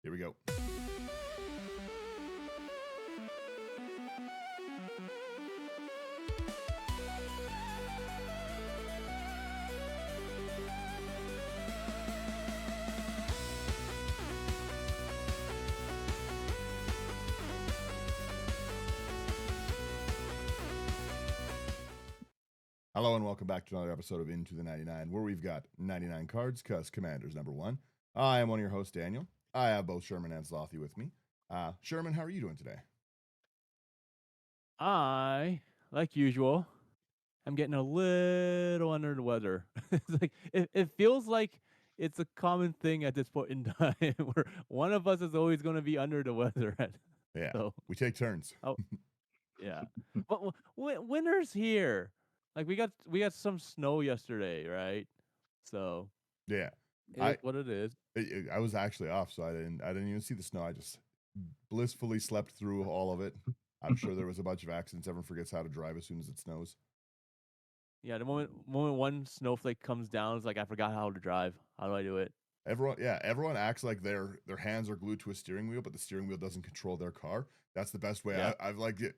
Here we go. Hello and welcome back to another episode of Into the 99, where we've got 99 cards, because Commander's number one. I am one of your hosts, Daniel. I have both Sherman and Slothys with me. Sherman, how are you doing today? I, like usual, I'm getting a little under the weather. It's like it feels like it's a common thing at this point in time where one of us is always going to be under the weather. Yeah, So, we take turns. oh yeah, but winter's here. Like we got some snow yesterday, right? So Yeah, it is I what it is. I was actually off, so I didn't even see the snow. I just blissfully slept through all of it. I'm sure there was a bunch of accidents. Everyone forgets how to drive as soon as it snows. Yeah, the moment one snowflake comes down, it's like I forgot how to drive. How do I do it? Everyone acts like their hands are glued to a steering wheel, but the steering wheel doesn't control their car. That's the best way Yeah. I've liked it.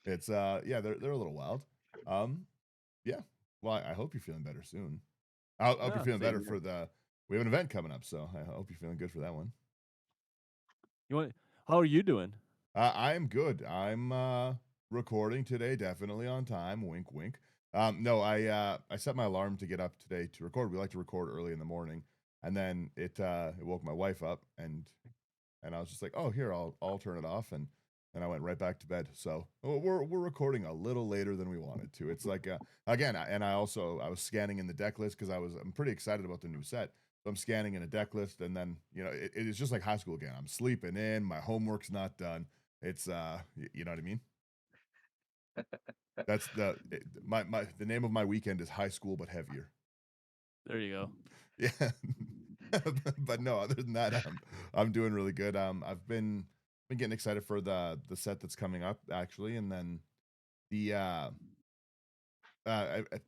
It's yeah, they're a little wild. Um, yeah. Well, I hope you're feeling better soon. I hope you're Yeah, feeling same better here. for the. We have an event coming up, so I hope you're feeling good for that one. You want? How are you doing? I am good. I'm recording today, definitely on time. Wink, wink. No, I set my alarm to get up today to record. We like to record early in the morning, and then it woke my wife up, and I was just like, oh, here, I'll turn it off, and I went right back to bed. So we're recording a little later than we wanted to. It's like again, and I was scanning in the deck list because I'm pretty excited about the new set. So I'm scanning in a deck list, and then it is just like high school again. I'm sleeping in, my homework's not done. It's you know what I mean. That's the name of my weekend is high school but heavier. There you go. Yeah. But no, other than that, I'm doing really good. I've been getting excited for the set that's coming up actually, and then the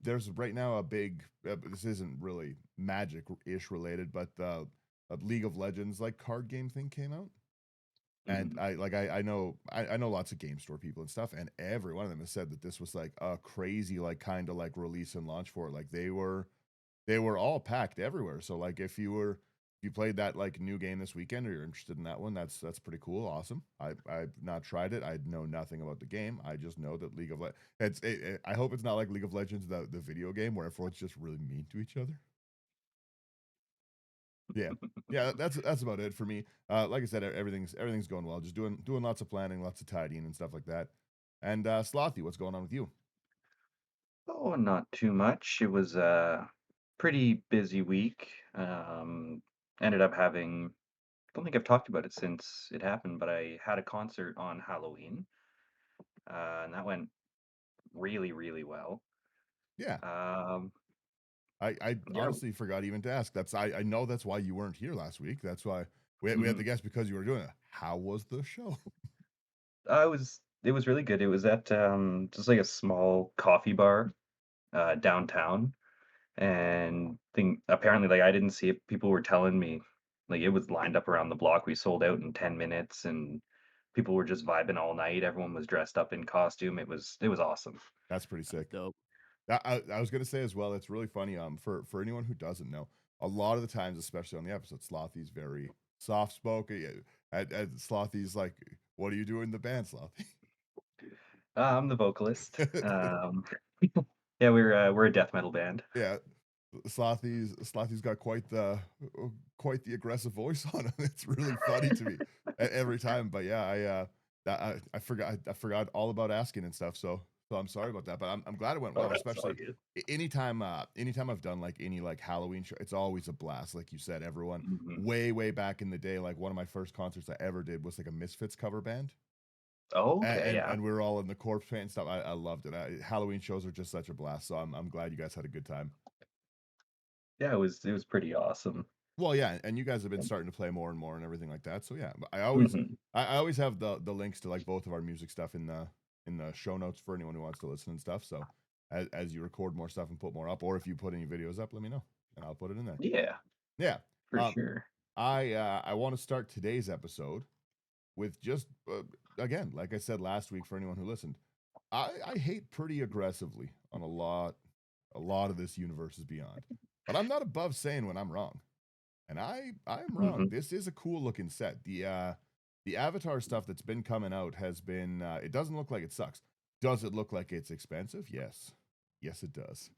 there's right now a big this isn't really magic ish related, but the League of Legends like card game thing came out. And Mhm. I know lots of game store people and stuff, and every one of them has said that this was like a crazy like kind of like release and launch for it. Like they were all packed everywhere. So like if you played that like new game this weekend or you're interested in that one, that's pretty cool. Awesome. I've not tried it. I know nothing about the game. I just know that I hope it's not like League of Legends, the video game where everyone's just really mean to each other. Yeah. Yeah, that's about it for me. Like I said, everything's going well. Just doing lots of planning, lots of tidying and stuff like that. And Slothy, what's going on with you? Oh, not too much. It was a pretty busy week. Ended up having, I don't think I've talked about it since it happened, but I had a concert on Halloween, and that went really, really well. Yeah. Um, I yeah, honestly forgot even to ask. I know that's why you weren't here last week. That's why we had the mhm. guest because you were doing it. How was the show? It was really good. It was at just like a small coffee bar downtown, and thing apparently like I didn't see it. People were telling me like it was lined up around the block. We sold out in 10 minutes, and people were just vibing all night. Everyone was dressed up in costume. It was awesome. That's pretty That's sick. dope. I was gonna say as well. It's really funny. For anyone who doesn't know, a lot of the times, especially on the episode, Slothy's very soft spoken. At Slothy's like, "What are you doing in the band, Slothy?" I'm the vocalist. Yeah, we're a death metal band. Yeah, Slothy's got quite the aggressive voice on him. It's really funny to me every time. But yeah, I forgot all about asking and stuff. So I'm sorry about that. But I'm glad it went Oh, well. it's all Especially good. anytime I've done like any like Halloween show, it's always a blast. Like you said, everyone Mhm. way back in the day, like one of my first concerts I ever did was like a Misfits cover band. Oh, And, okay, and yeah. and we were all in the corpse paint and stuff. I loved it. Halloween shows are just such a blast. So I'm glad you guys had a good time. Yeah, it was pretty awesome. Well, yeah, and you guys have been starting to play more and more and everything like that. So yeah, but Mhm. I always have the links to like both of our music stuff in the show notes for anyone who wants to listen and stuff. So as you record more stuff and put more up, or if you put any videos up, let me know and I'll put it in there. Yeah, Yeah. for Um, sure. I want to start today's episode with just again, like I said last week for anyone who listened, I hate pretty aggressively on a lot of this universe is beyond. But I'm not above saying when I'm wrong. And I'm wrong. Hmm. This is a cool looking set. The Avatar stuff that's been coming out has been it doesn't look like it sucks. Does it look like it's expensive? Yes. Yes it does.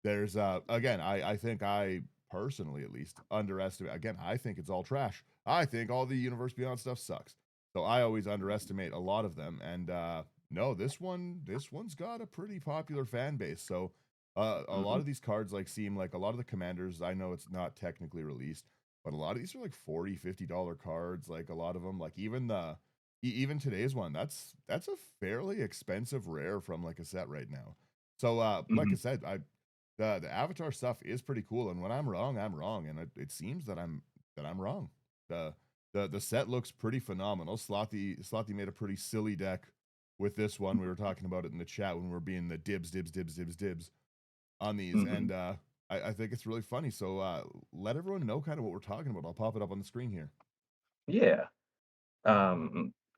There's again, I think I personally at least underestimate again, I think it's all trash. I think all the Universe Beyond stuff sucks. So I always underestimate a lot of them. And no, this one's got a pretty popular fan base. So a lot Hmm. of these cards like seem like a lot of the commanders, I know it's not technically released, but a lot of these are like $40-$50 cards, like a lot of them, like even even today's one, that's a fairly expensive rare from like a set right now. So like I Hmm. said, the Avatar stuff is pretty cool, and when I'm wrong, I'm wrong, and it seems that I'm wrong. The the set looks pretty phenomenal. Slothy made a pretty silly deck with this one. We were talking about it in the chat when we were being the dibs, dibs, dibs, dibs, dibs on these, Hmm. and I think it's really funny. So let everyone know kind of what we're talking about. I'll pop it up on the screen here. Yeah.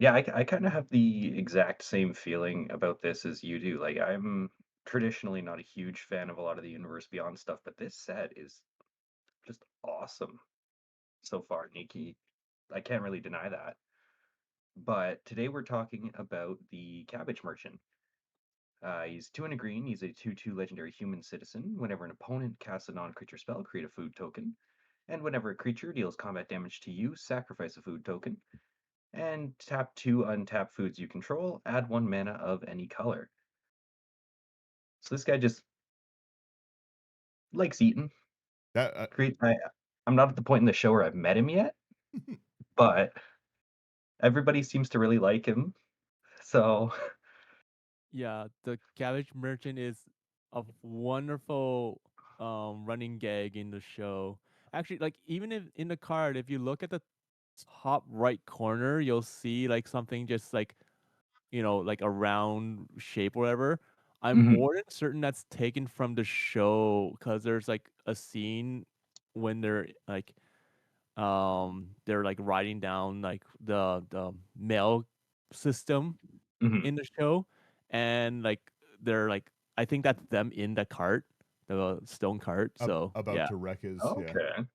Yeah, I kind of have the exact same feeling about this as you do. Like, I'm traditionally not a huge fan of a lot of the Universe Beyond stuff, but this set is just awesome so far, Nikki. I can't really deny that. But today we're talking about the Cabbage Merchant. He's 2 and a green. He's a 2/2 legendary human citizen. Whenever an opponent casts a non-creature spell, create a food token. And whenever a creature deals combat damage to you, sacrifice a food token. And tap 2 untap foods you control. Add 1 mana of any color. So this guy just likes eating. That Create. I'm not at the point in the show where I've met him yet, but everybody seems to really like him. So, Yeah, the Cabbage Merchant is a wonderful running gag in the show. Actually, like even if in the card, if you look at the top right corner, you'll see like something just like like a round shape or whatever. I'm mhm, more than certain that's taken from the show because there's like a scene when they're like writing down like the mail system mhm. in the show, and like they're like I think that's them in the cart, the stone cart. So about yeah, to wreck his yeah, Okay.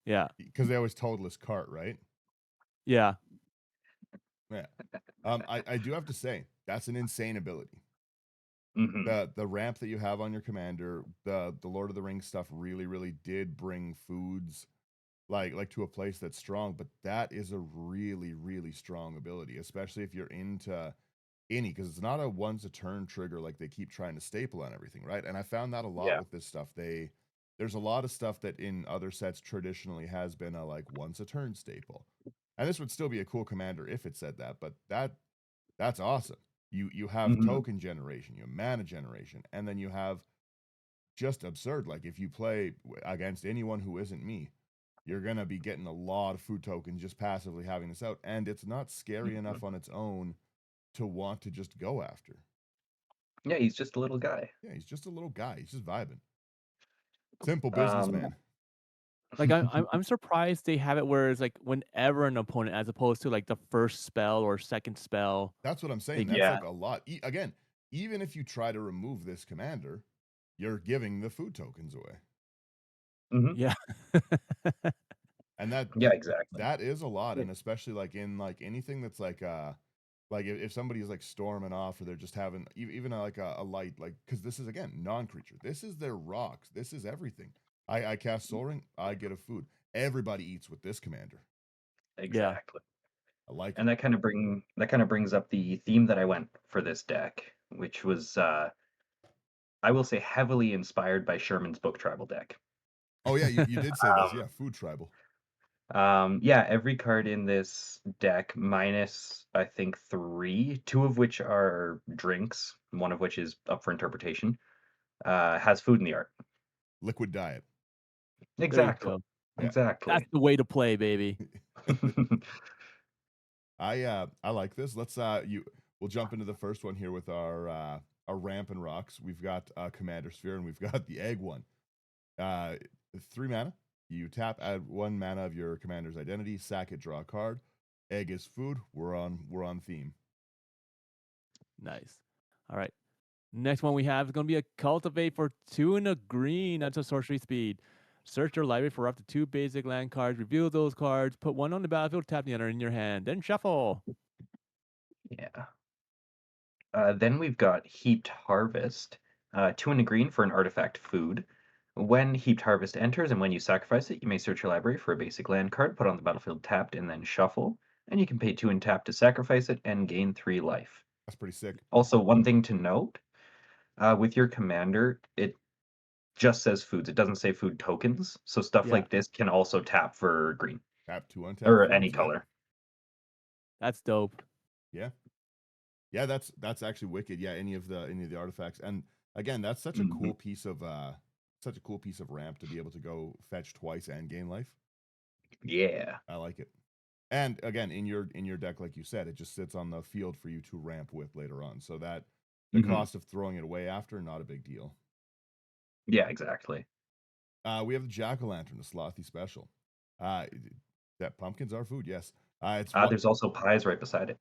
yeah, because they always total his cart, right? yeah, Yeah. I do have to say that's an insane ability. Mhm. The ramp that you have on your commander, the Lord of the Rings stuff really did bring foods like to a place that's strong, but that is a really strong ability, especially if you're into any because it's not a once a turn trigger like they keep trying to staple on everything, right? And I found that a lot Yeah. with this stuff. There's a lot of stuff that in other sets traditionally has been a like once a turn staple. And this would still be a cool commander if it said that, but that's awesome. You have Mhm. token generation, you have mana generation, and then you have just absurd. Like if you play against anyone who isn't me, you're gonna be getting a lot of food tokens just passively having this out, and it's not scary Mhm. enough on its own to want to just go after. Yeah, he's just a little guy. Yeah, he's just a little guy. He's just vibing. Simple Um, businessman. like I'm surprised they have it where it's like whenever an opponent, as opposed to like the first spell or second spell, That's what I'm they saying. can That's yeah. like a lot. Again, even if you try to remove this commander, you're giving the food tokens away. Mhm. yeah. And Yeah, exactly. that is a lot, Yeah. and especially like in like anything that's like if somebody's like storming off or they're just having even like a light like because this is again non-creature, this is their rocks, this is everything. I cast Soul Ring, I get a food. Everybody eats with this commander. Yeah. Exactly. I like it. And that kind of brings up the theme that I went for this deck, which was I will say heavily inspired by Sherman's book Tribal deck. Oh yeah, you did say this, Um, yeah, food tribal. yeah, every card in this deck minus I think 3, 2 of which are drinks, one of which is up for interpretation, has food in the art. Liquid diet. There you Exactly. go. Yeah. That's Exactly. the way to play, baby. I like this. Let's we'll jump into the first one here with our ramp and rocks. We've got Commander Sphere and we've got the egg one. Uh 3 mana. You tap, add 1 mana of your commander's identity, sack it, draw a card. Egg is food. We're on theme. Nice. All right. Next one we have is going to be a cultivate for 2 and a green. That's a sorcery speed. Search your library for up to 2 basic land cards. Reveal those cards. Put one on the battlefield. Tap the other in your hand. Then shuffle. Yeah. Then we've got Heaped Harvest. 2 and a green for an artifact food. When Heaped Harvest enters and when you sacrifice it, you may search your library for a basic land card, put on the battlefield tapped, and then shuffle. And you can pay 2 and tap to sacrifice it and gain 3 life. That's pretty sick. Also, one thing to note, with your commander, it just says foods. It doesn't say food tokens. So stuff Yeah, like this can also tap for green Tap 2 untap or any foods. Yeah. color. that's dope. Yeah. Yeah, that's actually wicked. Yeah, any of the artifacts. And again, that's such a Mhm. cool piece of ramp to be able to go fetch twice and gain life. Yeah. I like it. And again, in your deck, like you said, it just sits on the field for you to ramp with later on. So that the Mhm. cost of throwing it away after, not a big deal. Yeah, exactly. We have the jack-o'-lantern, the Slothy special. Uh, that pumpkins are food, yes. It's one. There's also pies right beside it.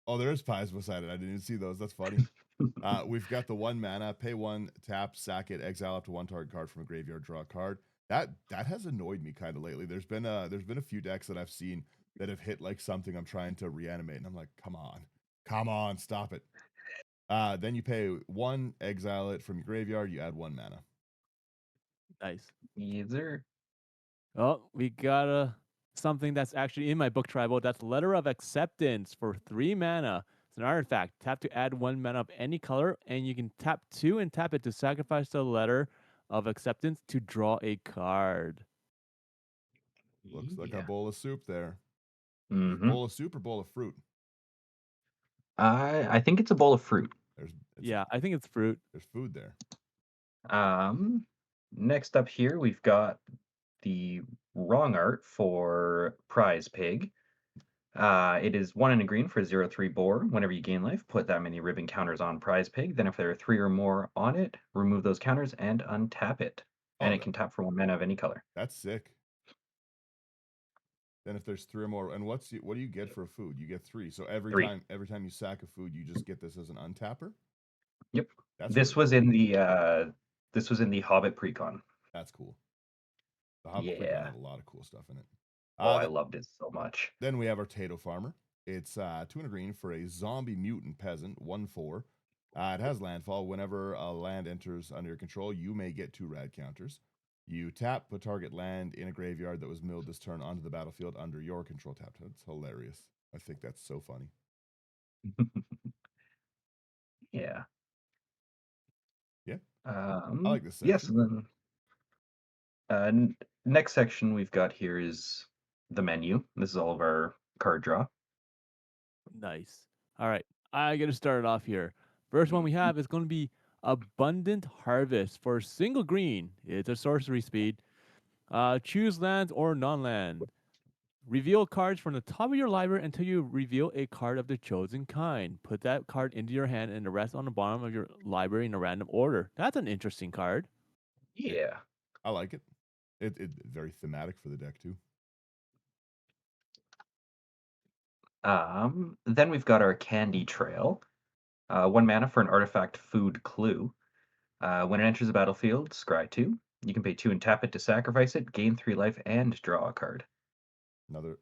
Oh, there is pies beside it. I didn't even see those. That's funny. We've got the 1 mana, pay 1, tap, sack it, exile up to 1 target card from a graveyard, draw a card. That has annoyed me kind of lately. There's been a few decks that I've seen that have hit like something I'm trying to reanimate, and I'm like, come on, stop it. Then you pay 1, exile it from your graveyard, you add 1 mana. Nice. Either. Oh, we got something that's actually in my book tribal. That's Letter of Acceptance for 3 mana. It's an artifact. Tap to add 1 mana of any color, and you can tap 2 and tap it to sacrifice the Letter of Acceptance to draw a card. Looks like a Yeah. bowl of soup there. Mm-hmm. Bowl of soup or bowl of fruit? I think it's a bowl of fruit. Yeah, I think it's fruit. There's food there. Next up here we've got the wrong art for Prize Pig. It is 1 and a green for 0/3 boar. Whenever you gain life, put that many ribbon counters on Prize Pig. Then if there are 3 or more on it, remove those counters and untap it. And Oh, it can tap for 1 mana of any color. that's sick. Then if there's 3 or more, and what do you get for a food? You get 3. So every 3. time you sack a food, you just get this as an untapper. Yep. That's This was in the Hobbit precon. That's cool. The Hobbit Precon Yeah. had a lot of cool stuff in it. Oh, I loved it so much. Then we have our Tato Farmer. It's 2 and a green for a zombie mutant peasant, 1/4. It has landfall. Whenever a land enters under your control, you may get 2 rad counters. You tap, put target land in a graveyard that was milled this turn onto the battlefield under your control tapped. That's hilarious. I think that's so funny. Yeah. Yeah. I like this section. Yes, and then next section we've got here is the menu. This is all of our card draw. Nice. All right, I gotta start it off here. First one we have is going to be Abundant Harvest for single green. It's a sorcery speed. Choose lands or non-land. Reveal cards from the top of your library until you reveal a card of the chosen kind. Put that card into your hand and the rest on the bottom of your library in a random order. That's an interesting card. Yeah. I like it. It very thematic for the deck too. Then we've got our Candy Trail. 1 mana for an artifact food clue. When it enters the battlefield, scry 2. You can pay 2 and tap it to sacrifice it, gain 3 life, and draw a card. Another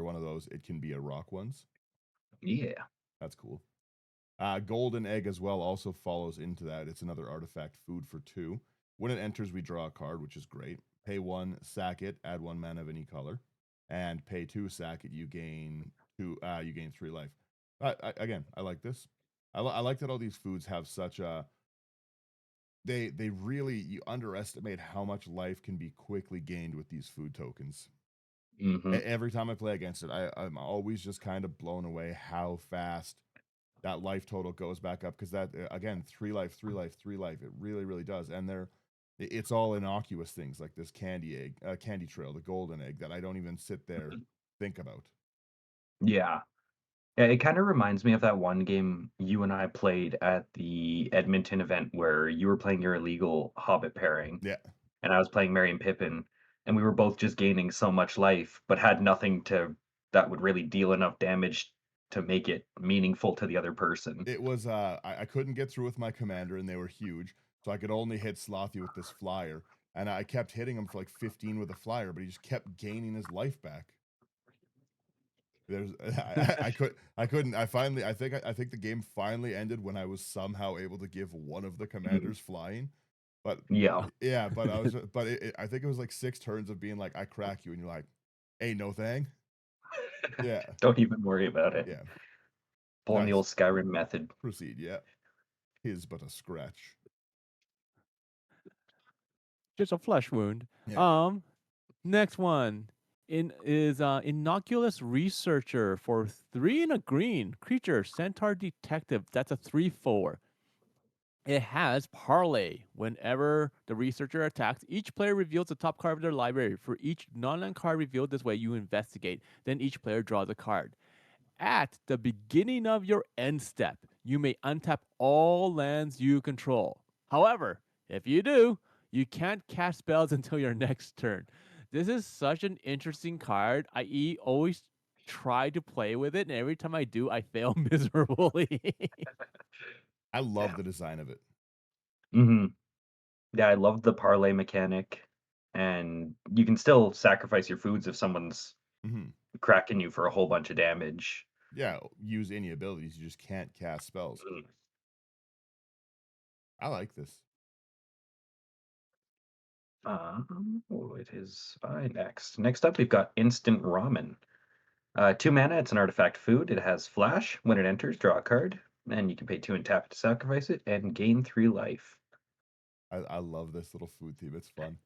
one of those. It can be a rock ones. Yeah. That's cool. Golden Egg as well also follows into that. It's another artifact food for 2. When it enters, we draw a card, which is great. Pay 1, sack it, add 1 mana of any color, and pay 2, sack it. You gain 2. You gain 3 life. I like this. I like that all these foods have such a. They really, you underestimate how much life can be quickly gained with these food tokens. Mm-hmm. Every time I play against it, I'm always just kind of blown away how fast that life total goes back up, because that again, 3 life, 3 life, 3 life. It really does, and it's all innocuous things like this candy trail, the golden egg that I don't even sit there think about. Yeah. Yeah, it kind of reminds me of that one game you and I played at the Edmonton event where you were playing your illegal Hobbit pairing Yeah, and I was playing Merry and Pippin. and we were both just gaining so much life, but had nothing to that would really deal enough damage to make it meaningful to the other person. It was I couldn't get through with my commander, and they were huge, so I could only hit Slothy with this flyer, and I kept hitting him for like 15 with a flyer, but he just kept gaining his life back. There's I couldn't I think the game finally ended when I was somehow able to give one of the Mhm. commanders flying, but Yeah. yeah, but I was but I think it was like 6 turns of being like, "I crack you," and you're like, "Hey, no thing." Yeah, Don't even worry about it. yeah. Pulling the Nice. old Skyrim method. Proceed, yeah. His but a scratch. Just a flesh wound. Yeah. Um, Next one is innocuous researcher for 3 and a green creature centaur detective. That's a 3/4. It has parlay. Whenever the researcher attacks, each player reveals the top card of their library. For each non-land card revealed this way, you investigate. Then each player draws a card. At the beginning of your end step, you may untap all lands you control. However, if you do, you can't cast spells until your next turn. This is such an interesting card. Always try to play with it, and every time I do, I fail miserably. I love Yeah. the design of it. Mhm. Yeah, I love the parlay mechanic, and you can still sacrifice your foods if someone's Mhm. cracking you for a whole bunch of damage. Yeah, use any abilities, you just can't cast spells. Mm. I like this. It is I next. Next up, we've got instant ramen. 2 mana. It's an artifact food. It has flash. When it enters, draw a card, and you can pay 2 and tap it to sacrifice it and gain 3 life. I love this little food theme, it's fun.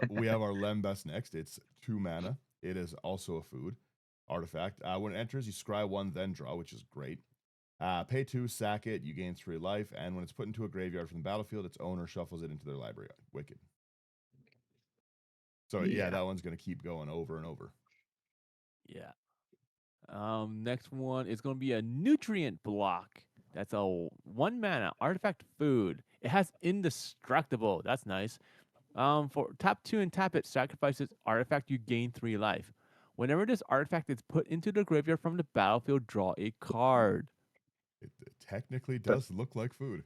We have our Lembas next. It's 2 mana. It is also a food artifact. When it enters, you scry 1, then draw, which is great. Pay 2, sack it, you gain 3 life, and when it's put into a graveyard from the battlefield, its owner shuffles it into their library. Wicked. So yeah, Yeah. that one's gonna keep going over and over. Yeah. Next one is going to be a nutrient block. That's a 1 mana artifact food. It has indestructible. That's nice. For tap 2 and tap it, sacrifices artifact, you gain 3 life. Whenever this artifact is put into the graveyard from the battlefield, draw a card. It technically But does look like food.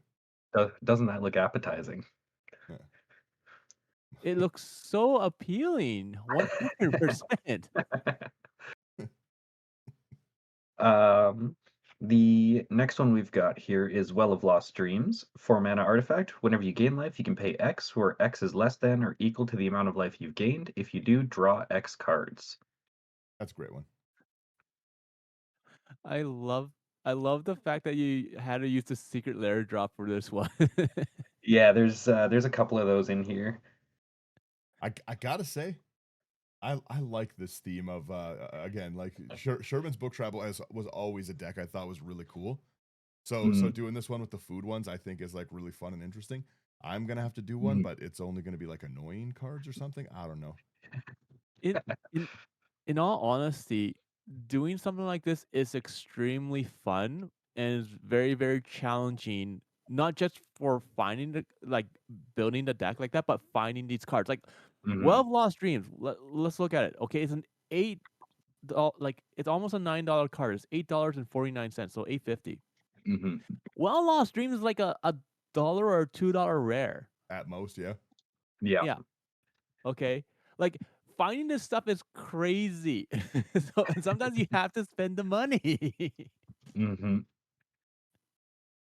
doesn't that look appetizing? Yeah. It looks so appealing. 100%. Um, the next one we've got here is Well of Lost Dreams. 4 mana artifact. Whenever you gain life, you can pay X, where X is less than or equal to the amount of life you've gained. If you do, draw X cards. That's a great one. I love I love the fact that you had to use the secret lair drop for this one. Yeah, there's a couple of those in here. I gotta say, I like this theme of again like Sherman's book travel as was always a deck I thought was really cool. So Mm, doing this one with the food ones I think is like really fun and interesting. I'm gonna have to do one, mm, but it's only gonna be like annoying cards or something. I don't know. in in in all honesty, doing something like this is extremely fun and is very, very challenging. Not just for finding the like building the deck like that, but finding these cards. Like Well mhm, of Lost Dreams. Let's look at it. Okay, it's an like it's almost a $9 card. It's $8.49, so 8.50. mhm. Well Lost Dreams is like a dollar or $2 rare. At most, yeah. Yeah. Yeah. Okay. Like finding this stuff is crazy. So and sometimes you have to spend the money. Mhm,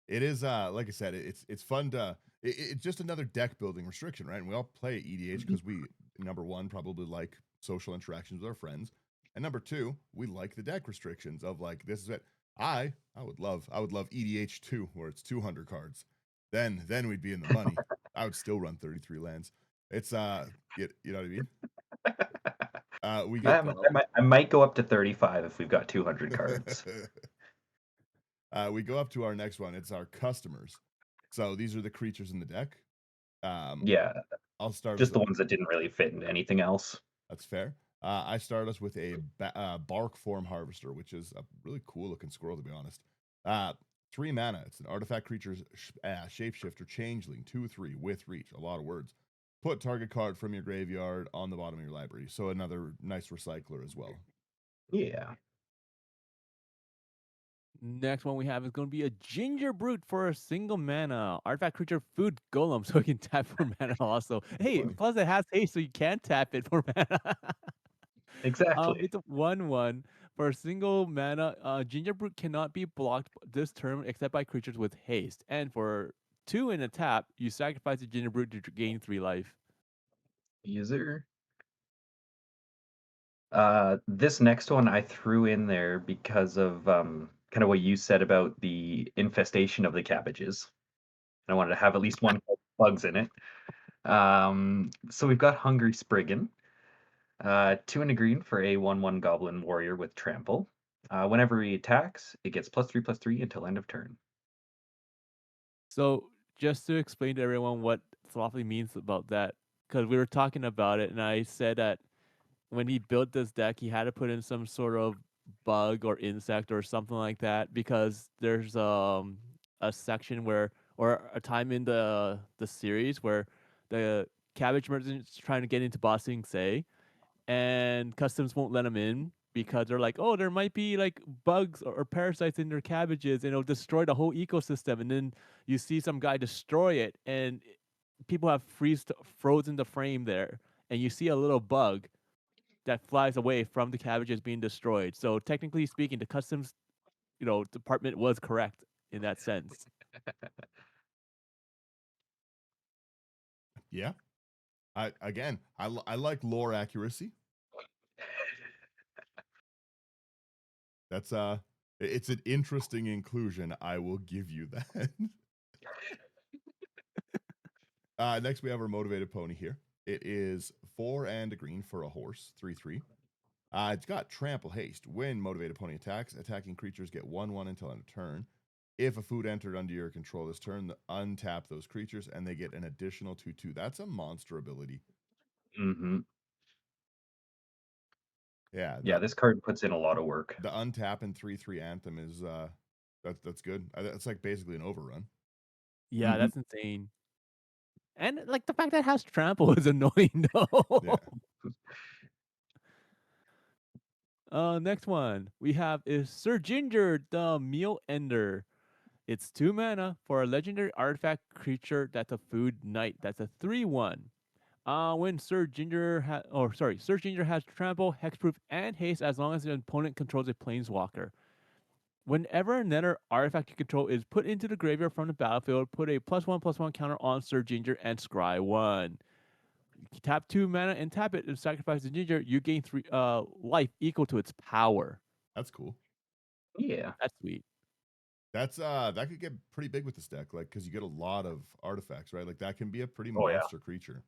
It is like I said, it's fun to it's just another deck building restriction, right? And we all play EDH mhm, because we number one probably like social interactions with our friends, and number two we like the deck restrictions of like this is it. I would love EDH two where it's 200 cards. Then we'd be in the money. I would still run 33 lands. It's you know what I mean. We get I might go up to 35 if we've got 200 cards. we go up to our next one. It's our customers. So these are the creatures in the deck. Um, Yeah, I'll start us. just the ones that didn't really fit into anything else. That's fair. I start us with a bark form harvester, which is a really cool looking squirrel, to be honest. Uh, 3 mana. It's an artifact creature's shapeshifter changeling, 2/3 with reach. A lot of words. put target card from your graveyard on the bottom of your library. So another nice recycler as well. Yeah. Next one we have is going to be a Ginger Brute for a single mana artifact creature food golem, so you can tap for mana also. Hey, Funny. plus it has haste, so you can tap it for mana. Exactly. It's a 1/1 for a single mana. Ginger Brute cannot be blocked this turn except by creatures with haste. And for 2 in a tap, you sacrifice the Ginger Brute to gain 3 life. User. This next one I threw in there because of kind of what you said about the infestation of the cabbages. I wanted to have at least one bugs in it. So we've got Hungry Spriggan. 2 and a green for a 1/1 goblin warrior with trample. Whenever he attacks, it gets +3/+3 until end of turn. So just to explain to everyone what Slothly means about that, because we were talking about it, and I said that when he built this deck, he had to put in some sort of bug or insect or something like that because there's a section where or a time in the series where the cabbage merchant's trying to get into Bossing Say and customs won't let them in because they're like, oh, there might be like bugs or parasites in their cabbages and it'll destroy the whole ecosystem. And then you see some guy destroy it and people have frozen the frame there and you see a little bug that flies away from the cabbages being destroyed. So technically speaking, the customs, department was correct in that sense. Yeah. I like lore accuracy. That's it's an interesting inclusion. I will give you that. Next we have our motivated pony here. It is 4 and a green for a horse, 3/3. It's got trample haste. When motivated pony attacks, attacking creatures get 1/1 until end of turn. If a food entered under your control this turn, untap those creatures and they get an additional 2/2. That's a monster ability. Mm-hmm. Yeah, Yeah, this card puts in a lot of work. the untap and 3/3 anthem is that's good. That's like basically an overrun. Yeah, Mhm. that's insane. And like the fact that it has trample is annoying though. Yeah. Next one we have is Sir Ginger the Meal Ender. It's 2 mana for a legendary artifact creature that's a food knight. That's a 3/1. When Sir Ginger has trample, hexproof, and haste as long as the opponent controls a planeswalker. Whenever another artifact you control is put into the graveyard from the battlefield, put a +1/+1 counter on Sir Ginger and scry 1. You tap 2 mana and tap it and sacrifice the Ginger. You gain 3 life equal to its power. That's cool. Yeah. That's sweet. That's that could get pretty big with this deck, like because you get a lot of artifacts, right? Like that can be a pretty Oh, yeah. monster creature.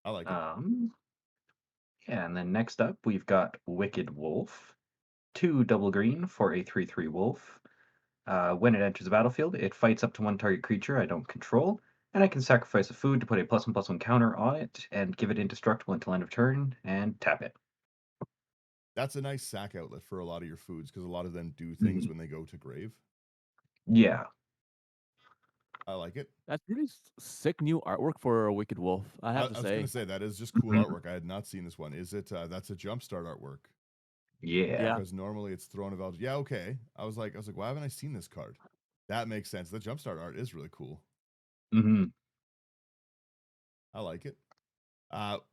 I like it. Yeah, and then next up we've got Wicked Wolf. 2 double green for a 3/3 wolf. When it enters the battlefield, it fights up to 1 target creature I don't control, and I can sacrifice a food to put a +1/+1 counter on it and give it indestructible until end of turn and tap it. That's a nice sack outlet for a lot of your foods because a lot of them do things Mhm. when they go to grave. Yeah. I like it. That's really sick new artwork for a Wicked Wolf, I have to I was gonna say. say that is just cool Mhm. artwork. I had not seen this one. Is it that's a jumpstart artwork? Yeah. Yeah. Because normally it's Throne of Eldraine. Yeah, okay. I was like, why haven't I seen this card? That makes sense. The jumpstart art is really cool. Mhm. I like it.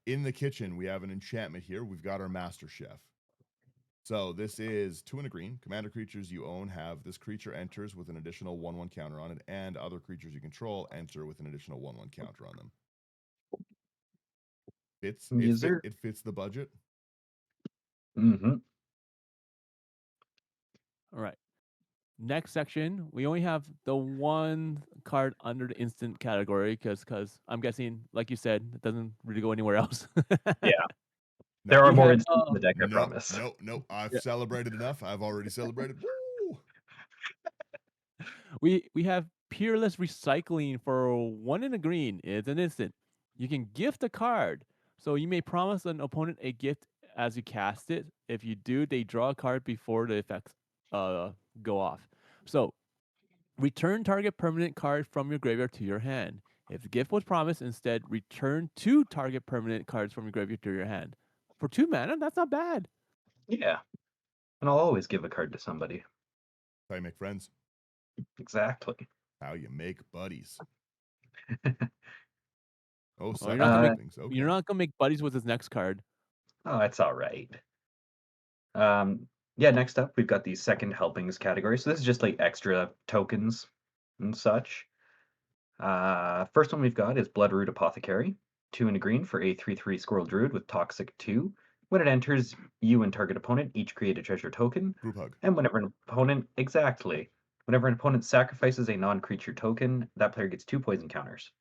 In the kitchen, we have an enchantment here. We've got our Master Chef. So this is 2 and a green. Commander creatures you own have this creature enters with an additional 1/1 counter on it, and other creatures you control enter with an additional 1/1 counter on them. User. It fits the budget. Mhm. All right. Next section, we only have the one card under the instant category because I'm guessing, like you said, it doesn't really go anywhere else. Yeah. No, There are We more have instances in the deck, I no, promise. no, no. I've yeah, celebrated enough. I've already celebrated. Woo! we have Peerless Recycling for 1 in a green. It's an instant. You can gift a card, so you may promise an opponent a gift as you cast it. If you do, they draw a card before the effects uh go off. So Return target permanent card from your graveyard to your hand. If the gift was promised, instead return 2 target permanent cards from your graveyard to your hand. For 2 mana, that's not bad. Yeah. And I'll always give a card to somebody. How you make friends. Exactly. How you make buddies. Oh, Well, second helpings. Okay. you're not gonna make buddies with his next card. Oh, it's all right. Yeah, next up, we've got the second helpings category. So this is just like extra tokens and such. First one we've got is Bloodroot Apothecary. 2 and a green for a 3/3 Squirrel Druid with Toxic 2. When it enters, you and target opponent each create a treasure token. Group hug. And whenever an opponent sacrifices a non-creature token, that player gets 2 poison counters.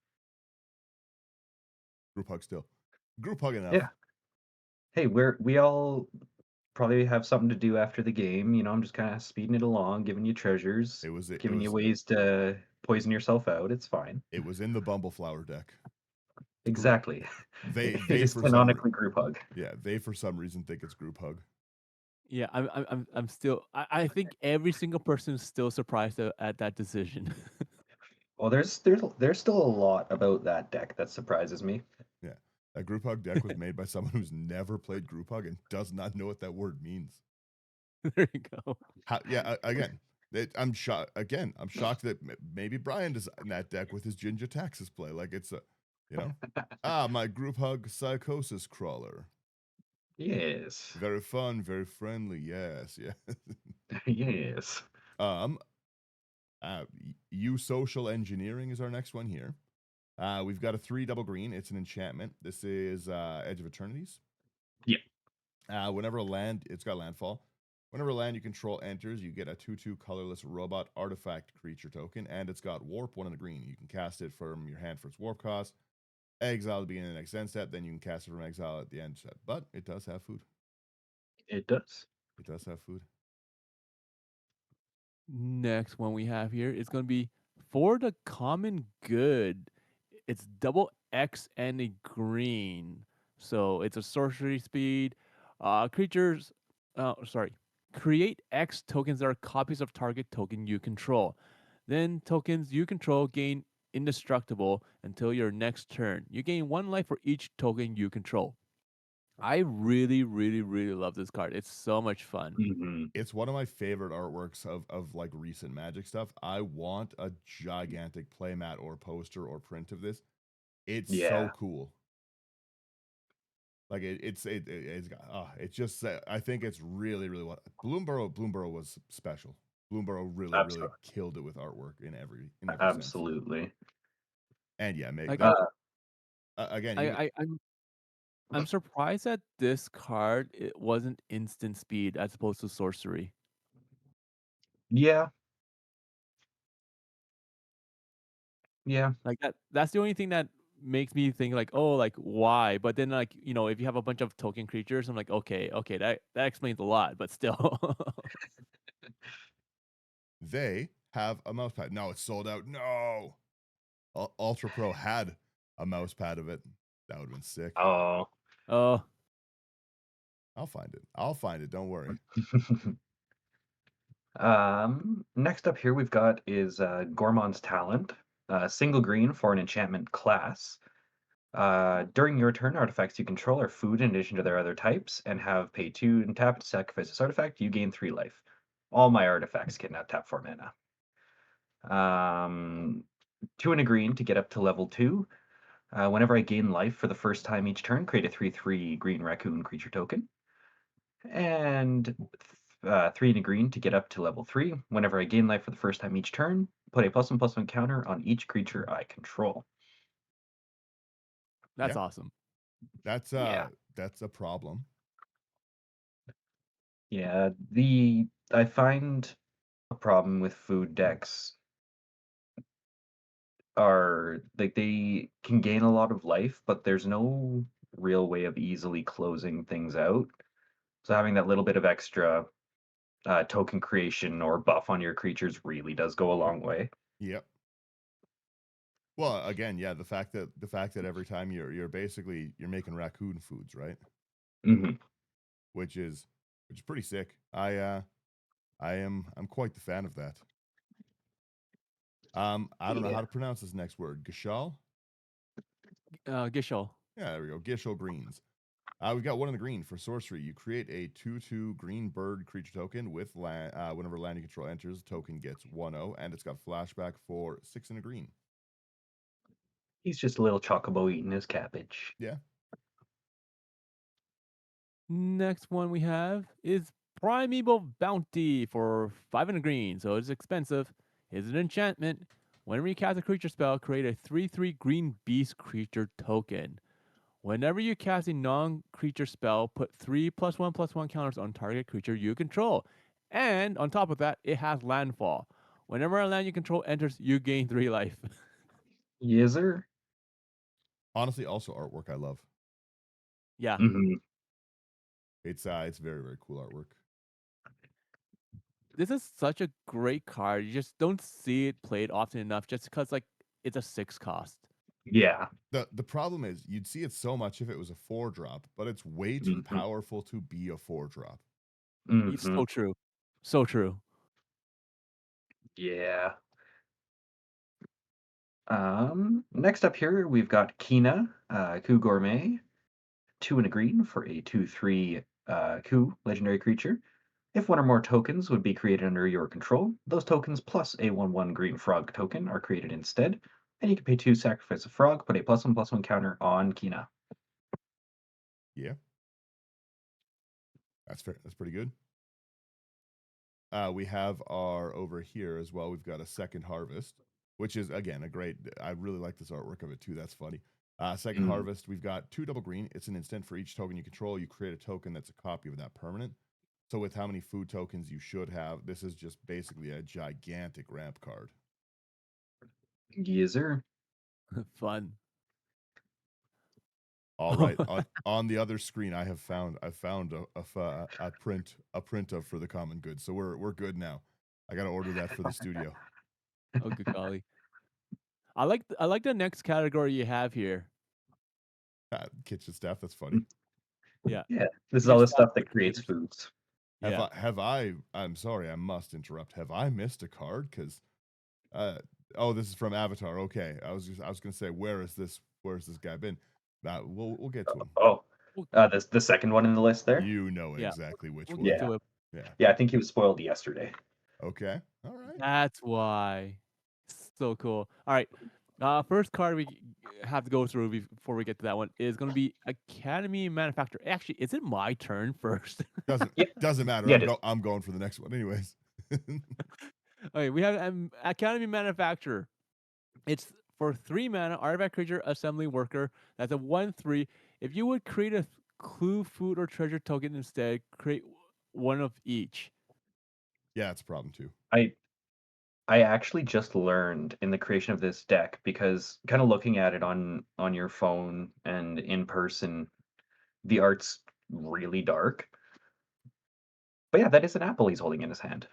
Group hug still. Group hug enough. Yeah. Hey, we all probably have something to do after the game. You know, I'm just kind of speeding it along, giving you treasures, giving you ways to poison yourself out. It's fine. It was in the Bumbleflower deck. Exactly. They It's for canonically group hug. Yeah, they for some reason think it's group hug. Yeah, I'm still. I think every single person is still surprised at that decision. Well, there's still a lot about that deck that surprises me. Yeah, that group hug deck was made by someone who's never played group hug and does not know what that word means. There you go. Again, I'm shocked. Again, I'm shocked that maybe Brian designed that deck with his Ginger Taxes play. Like it's my group hug psychosis crawler. Yes. Very fun, very friendly. Yes, yeah. Yes. You social engineering is our next one here. We've got a 3 double green. It's an enchantment. This is Edge of Eternities. Yeah. Whenever a land, it's got landfall. Whenever a land you control enters, you get a 2/2 colorless robot artifact creature token, and it's got warp 1 and a green. You can cast it from your hand for its warp cost. Exile at the beginning of the next end step, then you can cast it from exile at the end step. But it does have food. It does. It does have food. Next one we have here is going to be for the common good. It's double X and a green. So it's a sorcery speed. Creatures, create X tokens that are copies of target token you control. Then tokens you control gain indestructible until your next turn. You gain 1 life for each token you control. I really, really, really love this card. It's so much fun. Mm-hmm. It's one of my favorite artworks of like recent Magic stuff. I want a gigantic playmat or poster or print of this. It's so cool. Like it's just I think it's really what Bloomborough was special. Bloomborough really killed it with artwork in every Absolutely. sense. And yeah, again, I'm surprised that this card it wasn't instant speed as opposed to sorcery. Yeah. Yeah. Like that's the only thing that makes me think like, oh, like why? But then like, if you have a bunch of token creatures, I'm like, okay, that explains a lot, but still. They have a mouse pad. No, it's sold out. No. Ultra Pro had a mouse pad of it. That would have been sick. Oh. Oh. I'll find it. Don't worry. Next up here we've got is Gormon's Talent. Single green for an enchantment class. During your turn, artifacts you control are food in addition to their other types and have pay 2 and tap to sacrifice this artifact. You gain 3 life. All my artifacts can now tap 4 mana. 2 and a green to get up to level 2. Whenever I gain life for the first time each turn, create a 3/3 green raccoon creature token. And 3 and a green to get up to level 3. Whenever I gain life for the first time each turn, put a +1/+1 counter on each creature I control. That's awesome. That's a problem. Yeah, I find a problem with food decks are like they can gain a lot of life, but there's no real way of easily closing things out. So having that little bit of extra token creation or buff on your creatures really does go a long way. Yep. Well, again, yeah, the fact that every time you're basically you're making raccoon foods, right? Mm-hmm. Which is pretty sick. I'm quite the fan of that. I don't know Yeah. how to pronounce this next word. Gishal? Gishel. Yeah, there we go. Gishel greens. We've got one in the green for sorcery. You create a 2/2 green bird creature token with land. Whenever land you control enters, the token gets 1/0, and it's got flashback for 6 in a green. He's just a little chocobo eating his cabbage. Yeah. Next one we have is Primeval Bounty for 5 and a green, so it's expensive. It's an enchantment. Whenever you cast a creature spell, create a 3/3 green beast creature token. Whenever you cast a non-creature spell, put 3+1/+1 counters on target creature you control. And on top of that, it has landfall. Whenever a land you control enters, you gain 3 life. Yizer? Honestly, also artwork I love. Yeah. Hmm. It's very, very cool artwork. This is such a great card. You just don't see it played often enough just because like it's a 6 cost. Yeah. The problem is you'd see it so much if it was a 4-drop, but it's way too Hmm. powerful to be a 4-drop. It's Hmm. so true. So true. Yeah. Next up here, we've got Kina, Coup Gourmet, 2 and a green for a 2/3 Coup legendary creature. If one or more tokens would be created under your control, those tokens plus a 1/1 green frog token are created instead, and you can pay 2, sacrifice a frog, put a +1/+1 counter on Kina. Yeah, that's fair. That's pretty good. We have our over here as well. We've got a second harvest, which is again a great. I really like this artwork of it too. That's funny. Second Mm, harvest. We've got 2 double green. It's an instant for each token you control. You create a token that's a copy of that permanent. So with how many food tokens you should have, this is just basically a gigantic ramp card. Yizer. Fun. All right. On the other screen, I've found a print of for the common good. So we're good now. I got to order that for the studio. Oh, good golly. I like the next category you have here. Kitchen staff. That's funny. Yeah. Yeah, this is all Kitchen the staff stuff that creates creators. foods. Yeah. I'm sorry, I must interrupt. Have I missed a card? Because oh, this is from Avatar. Okay, I was gonna say where has this guy been? We'll get to him. Oh, We'll, the second one in the list there? You know yeah. exactly which We'll get one. Yeah. to it. Yeah. Yeah, I think he was spoiled yesterday. Okay. All right. That's why. So cool. All right. First card we have to go through before we get to that one is going to be Academy Manufacturer. Actually, is it my turn first? Yeah. Doesn't matter. Yeah, it is. I'm going for the next one anyways. Okay, we have Academy Manufacturer. It's for 3 mana, artifact creature, assembly worker. That's a 1/3. If you would create a clue, food, or treasure token instead, create one of each. Yeah, it's a problem too. I actually just learned in the creation of this deck because kind of looking at it on your phone and in person, the art's really dark. But yeah, that is an apple he's holding in his hand.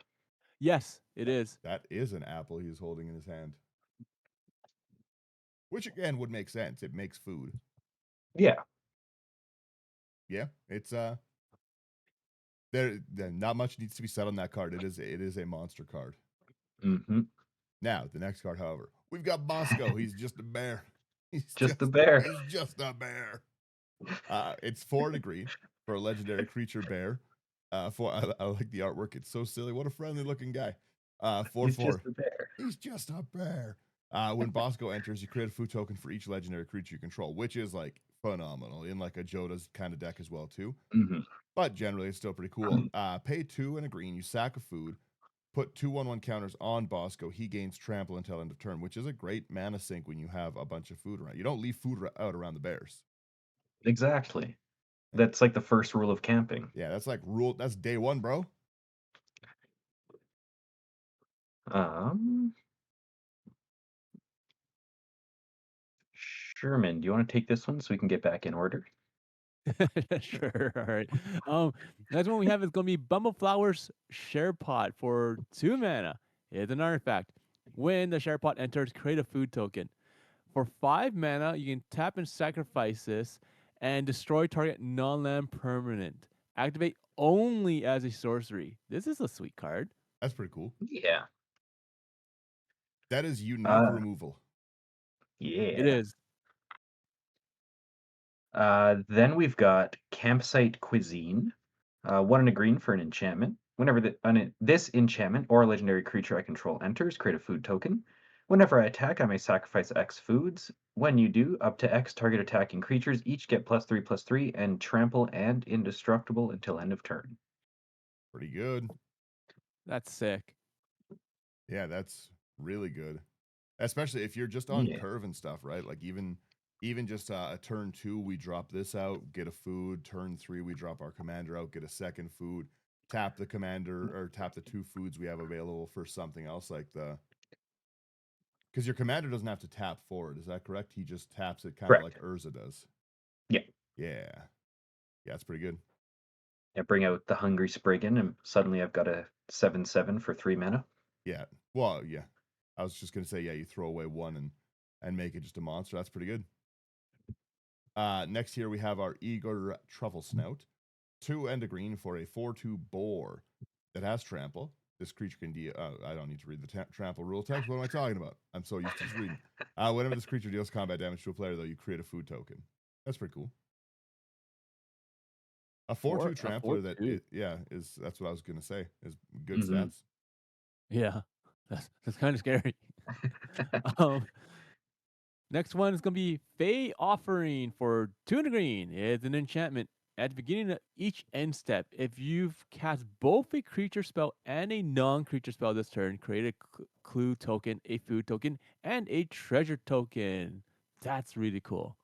Yes, it is. That is an apple he's holding in his hand. Which again would make sense. It makes food. Yeah. Yeah, it's there not much needs to be said on that card. It is a monster card. Hmm. Now, the next card, however, we've got Bosco. He's just a bear. Just the bear. He's just a bear. It's 4 and a green for a legendary creature bear. I like the artwork. It's so silly. What a friendly looking guy. 4/4. He's just the bear. He's just a bear. When Bosco enters, you create a food token for each legendary creature you control, which is like phenomenal in like a Joda's kind of deck as well too. Hmm. But generally, it's still pretty cool. Pay 2 and a green. You sack a food. Put 2/1/1 counters on Bosco. He gains trample until end of turn, which is a great mana sink when you have a bunch of food around. You don't leave food out around the bears. Exactly. That's like the first rule of camping. Yeah, that's like rule. That's day 1, bro. Um, Sherman, do you want to take this one so we can get back in order? Sure. All right. Next one we have is going to be Bumbleflower's Share Pot for 2 mana. It's an artifact. When the Share Pot enters, create a food token. For 5 mana, you can tap and sacrifice this and destroy target non-land permanent. Activate only as a sorcery. This is a sweet card. That's pretty cool. Yeah. That is unique Uh, removal. It yeah. is. Then we've got Campsite Cuisine. 1 and a green for an enchantment. Whenever this enchantment or a legendary creature I control enters, create a food token. Whenever I attack, I may sacrifice X foods. When you do, up to X target attacking creatures each get +3/+3 and trample and indestructible until end of turn. Pretty good. That's sick. Yeah, that's really good. Especially if you're just on Yeah. curve and stuff, right? Like even just a turn 2, we drop this out, get a food. Turn 3, we drop our commander out, get a second food. Tap the commander or tap the 2 foods we have available for something else like because your commander doesn't have to tap forward. Is that correct? He just taps it kind of like Correct. Urza does. Yeah. Yeah. Yeah, it's pretty good. Yeah, bring out the Hungry Spriggan, and suddenly I've got a 7/7 for 3 mana. Yeah. Well, yeah. I was just gonna say, yeah, you throw away 1 and make it just a monster. That's pretty good. Next here we have our Eager Truffle Snout. 2 and a green for a 4/2 boar that has trample. This creature can deal. I don't need to read the trample rule text. What am I talking about? I'm so used to just reading. Whenever this creature deals combat damage to a player, though, you create a food token. That's pretty cool. A 4/2 A trampler that, 4/2. is that's what I was gonna say. Is good Mhm. stats. Yeah, that's kind of scary. um, Next one is gonna be Fey Offering for 2 and a green. It's an enchantment. At the beginning of each end step, if you've cast both a creature spell and a non-creature spell this turn, create a clue token, a food token, and a treasure token. That's really cool.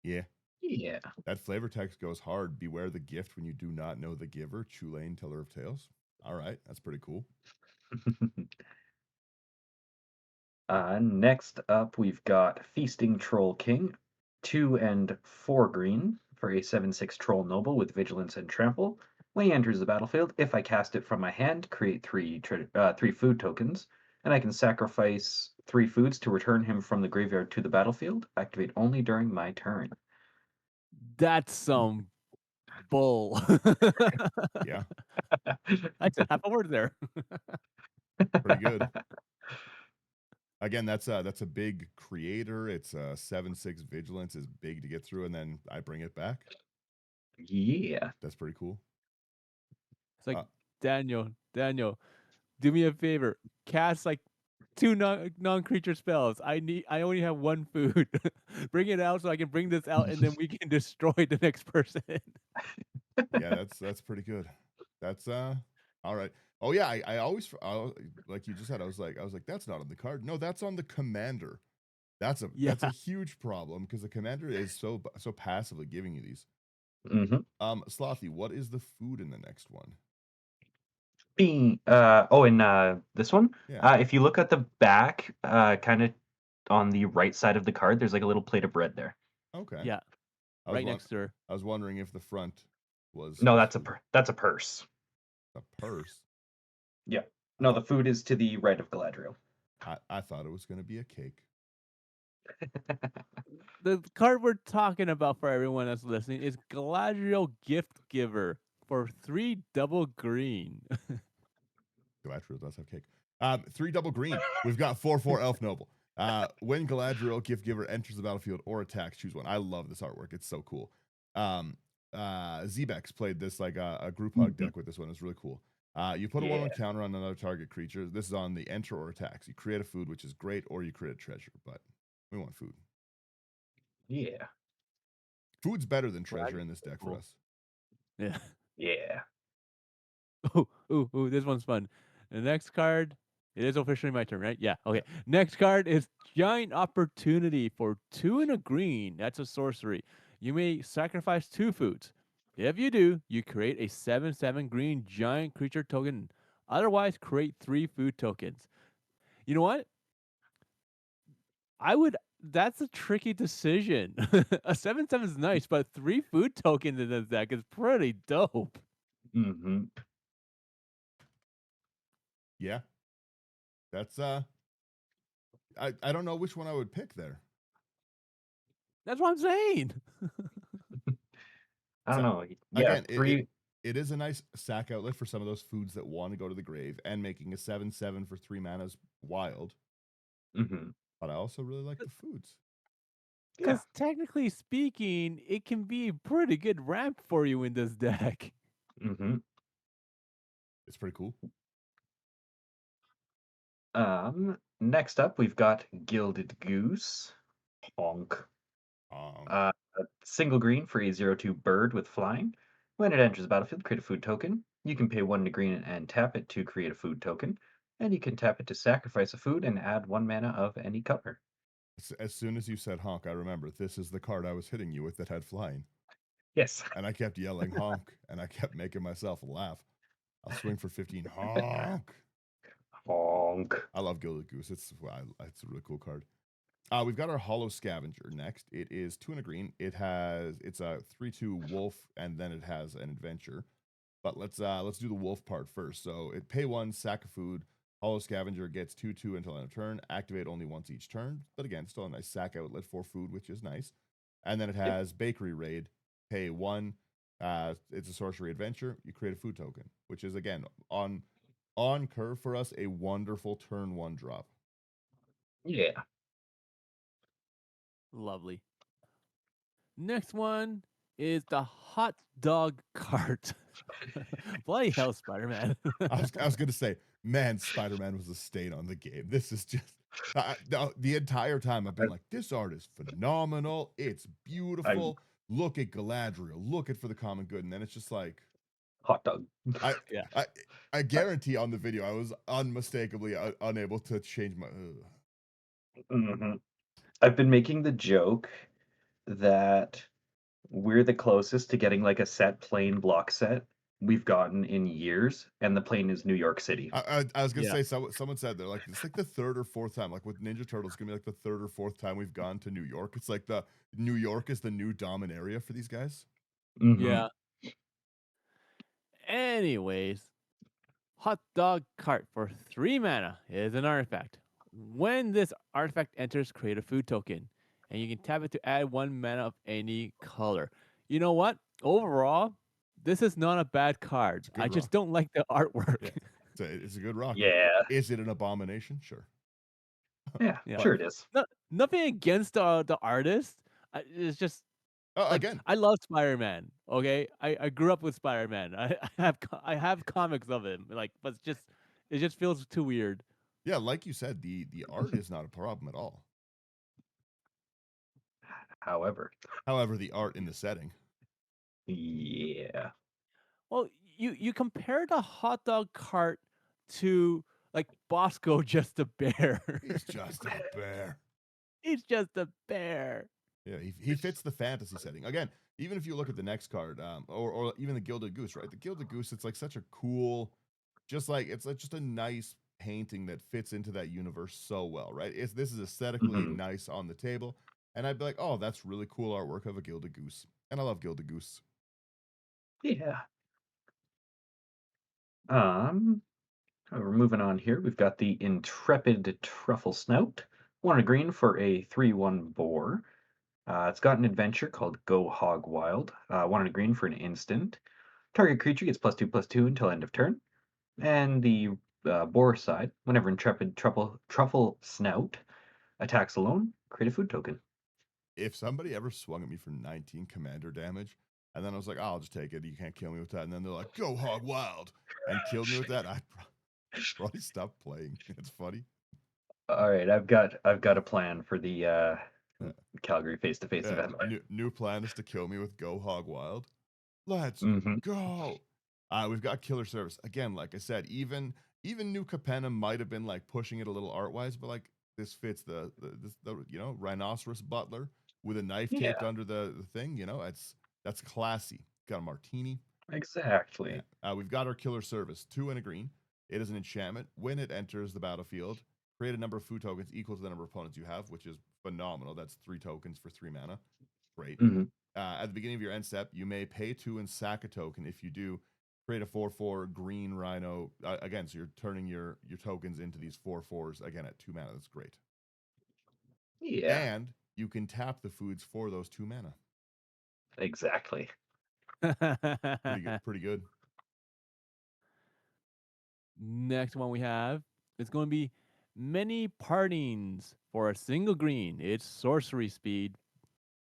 Yeah. Yeah. That flavor text goes hard. Beware the gift when you do not know the giver. Chulane, Teller of Tales. All right, that's pretty cool. Next up, we've got Feasting Troll King, 2 and 4 green for a 7/6 Troll Noble with Vigilance and Trample. When he enters the battlefield, if I cast it from my hand, create 3 food tokens, and I can sacrifice 3 foods to return him from the graveyard to the battlefield. Activate only during my turn. That's some bull. Yeah, I said half a word there. pretty good. Again, that's a big creator. It's a 7/6 vigilance is big to get through, and then I bring it back. Yeah. That's pretty cool. It's like Uh, Daniel, do me a favor. Cast like 2 non-creature spells. I only have 1 food. Bring it out so I can bring this out and then we can destroy the next person. yeah, that's pretty good. That's all right. Oh yeah, like you just said, I was like, that's not on the card. No, that's on the commander. That's a Yeah. huge problem because the commander is so passively giving you these. hmm Slothy, what is the food in the next one? in this one, Yeah. if you look at the back, kind of on the right side of the card, there's like a little plate of bread there. Okay. Yeah. I was Right one. next to her. I was wondering if the front No, was that's food. that's a purse. A purse. Yeah. I No, the thought food is to the right of Galadriel. I thought it was going to be a cake. The card we're talking about for everyone that's listening is Galadriel Gift Giver for 3 double green. Galadriel does have cake. 3 double green. We've got 4/4 Elf Noble. When Galadriel Gift Giver enters the battlefield or attacks, choose one. I love this artwork. It's so cool. Zebex played this like a group hug Mhm. deck with this one. It's really cool. You put a Yeah. 1/1 counter on another target creature. This is on the enter or attacks. You create a food, which is great, or you create a treasure, but we want food. Yeah. Food's better than treasure Galadriel. in this deck for Cool. us. Yeah. Yeah. Ooh, this one's fun. The next card, it is officially my turn, right? Yeah. Okay. Yeah. Next card is Giant Opportunity for 2 and a green. That's a sorcery. You may sacrifice 2 foods. If you do, you create a 7/7 green giant creature token. Otherwise, create 3 food tokens. You know what? I would. That's a tricky decision. A 7/7 is nice, but 3 food tokens in this deck is pretty dope. hmm Yeah. That's I don't know which one I would pick there. That's what I'm saying. I don't So know. Yeah, again, three. it is a nice sack outlet for some of those foods that want to go to the grave, and making a 7/7 for 3 mana is wild. Mhm. but I also really like the foods. Yeah. Because technically speaking, it can be a pretty good ramp for you in this deck. Mhm. It's pretty cool. Next up, we've got Gilded Goose. Honk. Um, A single green for a 0/2 bird with flying. When it enters the battlefield, create a food token. You can pay 1 to green and tap it to create a food token. And you can tap it to sacrifice a food and add 1 mana of any color. as soon as you said honk, I remember this is the card I was hitting you with that had flying. Yes. And I kept yelling honk, and I kept making myself laugh. I'll swing for 15. Honk. Honk. I love Gilded Goose. It's a really cool card. We've got our Hollow Scavenger next. It is 2 and a green. It's a 3/2 wolf, and then it has an adventure. But let's do the wolf part first. So it pay 1, sack a food. Hollow Scavenger gets 2/2 until end of turn. Activate only once each turn. But again, still a nice sack outlet for food, which is nice. And then it Yep. has Bakery Raid. Pay 1. It's a sorcery adventure. You create a food token, which is again on curve for us a wonderful turn 1 drop. Yeah. Lovely. Next one is the hot dog cart. Bloody hell, Spider Man. I was gonna say, man, Spider Man was a stain on the game. This is just the entire time I've been I like, this art is phenomenal. It's I beautiful. Look at Galadriel. Look at For the Common Good. And then it's just like, hot dog. I Yeah. I I guarantee on the video I was unmistakably unable to change my. Mhm. I've been making the joke that we're the closest to getting, like, a set plane block set we've gotten in years, and the plane is New York City. I was gonna Yeah. say someone said they're like it's like the third or fourth time like with Ninja Turtles it's gonna be like the third or fourth time we've gone to New York. It's like the New York is the new dominant area for these guys. Mhm. Yeah. Anyways, hot dog cart for 3 mana is an artifact. When this artifact enters, create a food token. And you can tap it to add 1 mana of any color. You know what? Overall, this is not a bad card. It's a I good just rock. don't like the artwork. Yeah, it's a good rock. Yeah. Is it an abomination? Sure, Yeah, Yeah. but sure it is. Nothing against the artist. It's just like again, I love Spider-Man. Okay, I grew up with Spider-Man. I have comics of him. Like, but it just feels too weird. yeah, like you said, the art is not a problem at all. However, However, the art in the setting, yeah. Well, you compare the hot dog cart to like Bosco just a bear. he's just a bear. He's just a bear. Yeah, he fits the fantasy setting. Again, even if you look at the next card, or even the Gilded Goose, right? The Gilded Goose, it's like such a cool, just like it's like just a nice painting that fits into that universe so well, right? This is aesthetically Mhm. nice on the table, and I'd be like, oh, that's really cool artwork of a Gilded Goose, and I love Gilded Goose. Yeah. Um, we're moving on here. We've got the Intrepid Truffle Snout. 1 and a green for a 3/1 boar. It's got an adventure called Go Hog Wild. 1 and a green for an instant. Target creature gets +2/+2 until end of turn. And the boar side, whenever Intrepid Truffle Snout attacks alone, create a food token. If somebody ever swung at me for 19 commander damage, and then I was like, oh, I'll just take it. You can't kill me with that. And then they're like, go hog wild, and killed me with that. I'd probably stop playing. It's funny. All right, I've got a plan for the Uh, Calgary face-to-face event. new plan is to kill me with go hog wild. Let's Mhm. go. We've got killer service again. Like I said, even New Capenna might have been like pushing it a little art wise, but like this fits the rhinoceros butler with a knife taped Yeah, under the thing. That's classy. Got a martini. Yeah. exactly. We've got our killer service, 2 and a green. It is an enchantment. When it enters the battlefield, create a number of food tokens equal to the number of opponents you have, which is phenomenal. That's 3 tokens for 3 mana. Great. Mhm. At the beginning of your end step, you may pay 2 and sack a token. If you do, create a 4/4 green rhino. Again, so you're turning your tokens into these 4/4s again at 2 mana. That's great. Yeah, And you can tap the foods for those 2 mana. exactly. Pretty good. Pretty good. Next one we have is going to be Many partings for a single green. It's sorcery speed.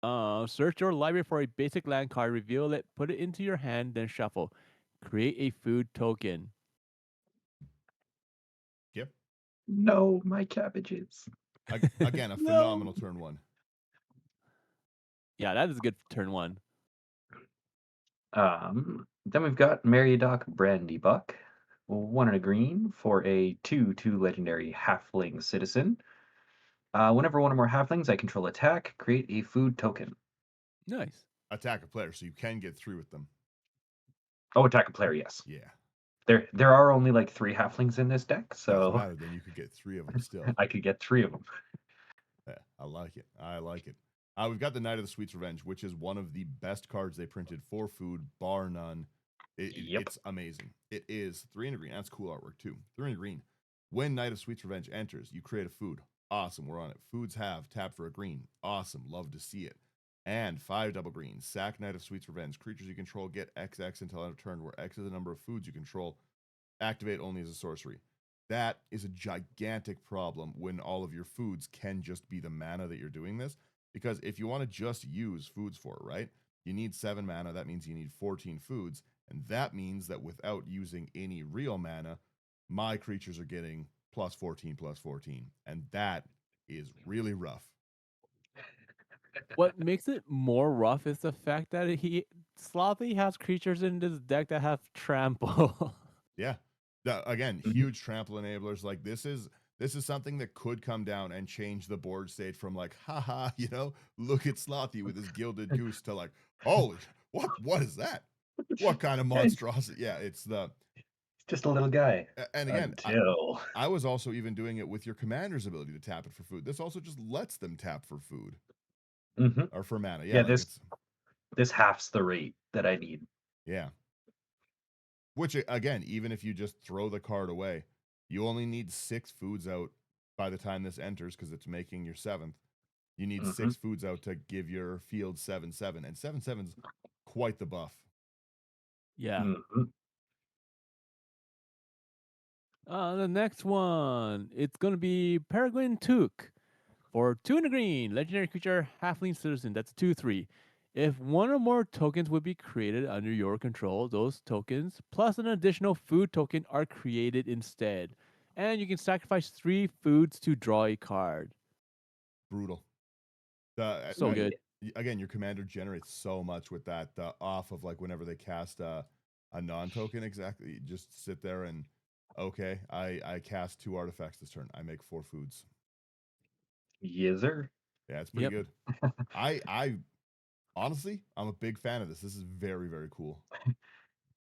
Search your library for a basic land card, reveal it, put it into your hand, then shuffle. Create a food token. Yep. No, my cabbages. Again, a No. phenomenal turn one. Yeah, that is a good turn one. Then we've got Meriadoc Brandybuck, 1 and a green for a 2/2 legendary halfling citizen. Whenever one or more halflings I control attack, create a food token. Nice. Attack a player, so you can get through with them. Oh, attack a player, yes. Yeah. There are only like 3 halflings in this deck, Doesn't so matter. Then you could get 3 of them still. I could get 3 of them. Yeah, I like it. I like it. We've got the Knight of the Sweet's Revenge, which is one of the best cards they printed for food, bar none. Yep. It's amazing. It is 3 and a green. That's cool artwork too. 3 and a green. When Knight of Sweet's Revenge enters, you create a food. Awesome. We're on it. Foods have tap for a green. Awesome. Love to see it. And 5 double greens. Sack Knight of Sweet's Revenge. Creatures you control get XX until end of turn, where X is the number of foods you control. Activate only as a sorcery. That is a gigantic problem when all of your foods can just be the mana that you're doing this. Because if you want to just use foods for it, right? You need 7 mana. That means you need 14 foods. And that means that without using any real mana, my creatures are getting plus 14. And that is really rough. What makes it more rough is the fact that Slothy has creatures in this deck that have trample. Yeah. Again, Mhm. huge trample enablers. Like this is something that could come down and change the board state from like, haha, look at Slothy with his gilded goose to like, holy, what is that? What kind of Yeah, he's monstrosity? Yeah, it's the just a little guy. and again, Until I was also even doing it with your commander's ability to tap it for food. This also just lets them tap for food Mhm. or for mana. Yeah, Yeah, like this it's this halves the rate that I need. yeah. Which again, even if you just throw the card away, you only need 6 foods out by the time this enters because it's making your 7th. You need Mhm. 6 foods out to give your field 7/7, and 7/7's quite the buff. Yeah. Mhm. The next one, it's gonna be Peregrine Took for 2 and a green, legendary creature, halfling citizen. That's 2/3. If one or more tokens would be created under your control, those tokens plus an additional food token are created instead, and you can sacrifice 3 foods to draw a card. Brutal. So good. Again, your commander generates so much with that off of like whenever they cast a non-token. Exactly, you just sit there and okay, I cast 2 artifacts this turn. I make 4 foods. Yes, sir. Yeah, it's pretty Yep. good. I honestly, I'm a big fan of this. This is very, very cool.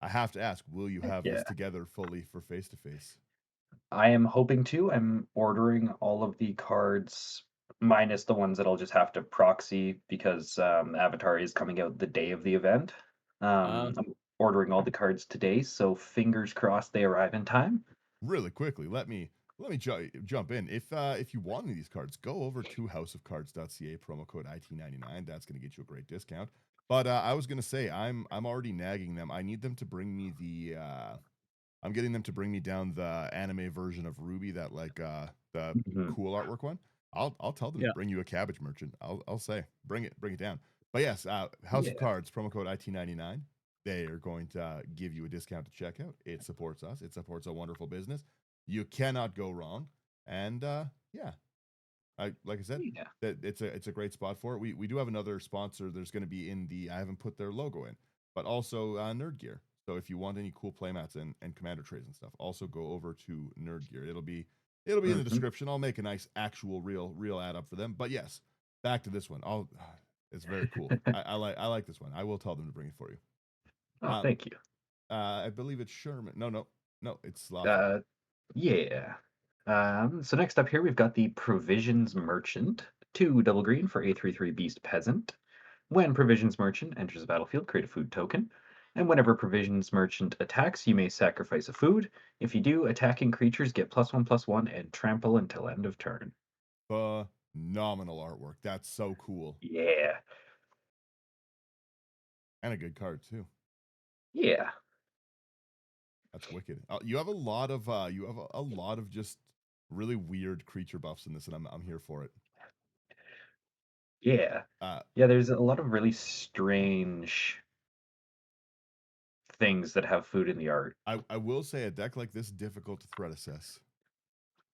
I have to ask, will you Heck have yeah. this together fully for face to face? I am hoping to. I'm ordering all of the cards minus the ones that I'll just have to proxy because Avatar is coming out the day of the event. I'm ordering all the cards today, so fingers crossed they arrive in time. Really quickly, let me jump in. If you want any of these cards, go over to houseofcards.ca, promo code IT99. That's going to get you a great discount. But I was going to say I'm already nagging them. I need them to bring me the I'm getting them to bring me down the anime version of Ruby, that like the Mhm. cool artwork one. I'll tell them to Yeah. bring you a Cabbage merchant. I'll say bring it down. But yes, House of Yeah. Cards promo code IT99. They are going to give you a discount to checkout. It supports us. It supports a wonderful business. You cannot go wrong. And yeah, like I said, Yeah. that it's a great spot for it. We do have another sponsor. There's going to be in the I haven't put their logo in, but also Nerd Gear. So if you want any cool playmats and commander trays and stuff, also go over to Nerd Gear. It'll be in the Mhm. description. I'll make a nice actual real ad up for them. But yes, back to this one. It's very cool. I like this one. I will tell them to bring it for you. Oh, Um, thank you. I believe it's Sherman. No, it's Slothys. Uh, yeah. So next up here, we've got the Provisions Merchant, 2 double green for a 3/3 Beast Peasant. When Provisions Merchant enters the battlefield, create a food token. And whenever Provisions Merchant attacks, you may sacrifice a food. If you do, attacking creatures get +1/+1 and trample until end of turn. Phenomenal artwork. That's so cool. Yeah. And a good card too. Yeah. That's wicked. You have a lot of just really weird creature buffs in this, and I'm here for it. Yeah. Uh, Yeah, there's a lot of really strange things that have food in the art. I will say a deck like this difficult to threat assess.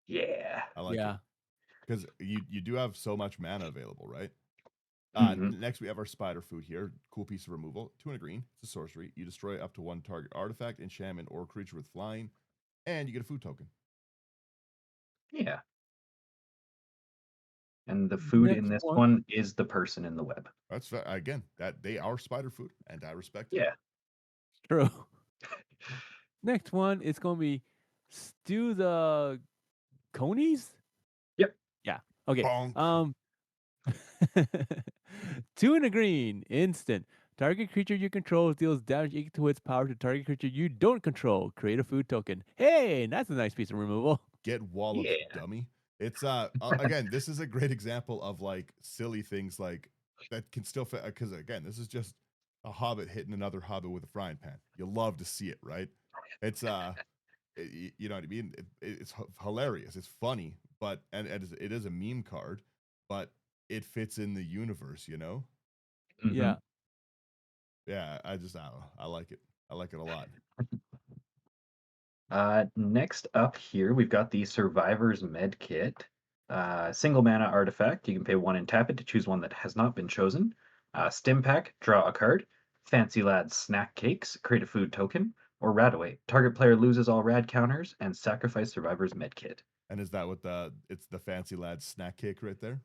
Yeah. I like it Yeah. because you do have so much mana available, right? Hmm. Next, we have our spider food here. Cool piece of removal. 2 and a green. It's a sorcery. You destroy up to 1 target artifact, enchantment, or creature with flying, and you get a food token. Yeah. And the food in Next this one. one is the person in the web. That's again that they are spider food, and I respect it. Yeah. True. Next one is going to be Stew the Conies? Yep. Yeah. Okay. Bonk. 2 and a green. Instant. Target creature you control deals damage equal to its power to target creature you don't control. Create a food token. Hey, that's a nice piece of removal. Get walloped, Yeah. dummy. It's again, this is a great example of like silly things like that can still fit because again, this is just a hobbit hitting another hobbit with a frying pan. You love to see it, right? It's you know what I mean? It's hilarious. It's funny, but and it is a meme card, but it fits in the universe, you know? Hmm. Yeah. Yeah, I don't know. I like it. I like it a lot. Next up here, we've got the Survivor's Med Kit. Single mana artifact. You can pay 1 and tap it to choose one that has not been chosen. Stim Pack, draw a card. Fancy Lad's Snack Cakes, create a food token. Or Radaway. Target player loses all rad counters and sacrifice Survivor's Med Kit. And is that what it's the fancy lad snack cake right there?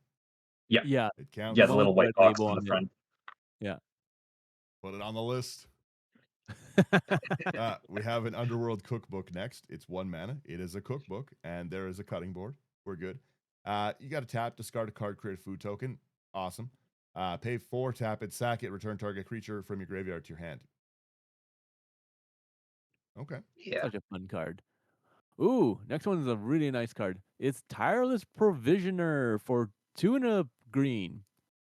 Yeah. Yeah. It Yeah, counts. the Gold little white red box label on the on it. front. Yeah. Put it on the list. We have an Underworld cookbook next. It's 1 mana. It is a cookbook, and there is a cutting board. We're good. You got to tap, discard a card, create a food token. Awesome. Pay 4, tap it, sack it, return target creature from your graveyard to your hand. Okay. Yeah. Such a fun card. Ooh, next one is a really nice card. It's Tireless Provisioner for 2 and a green.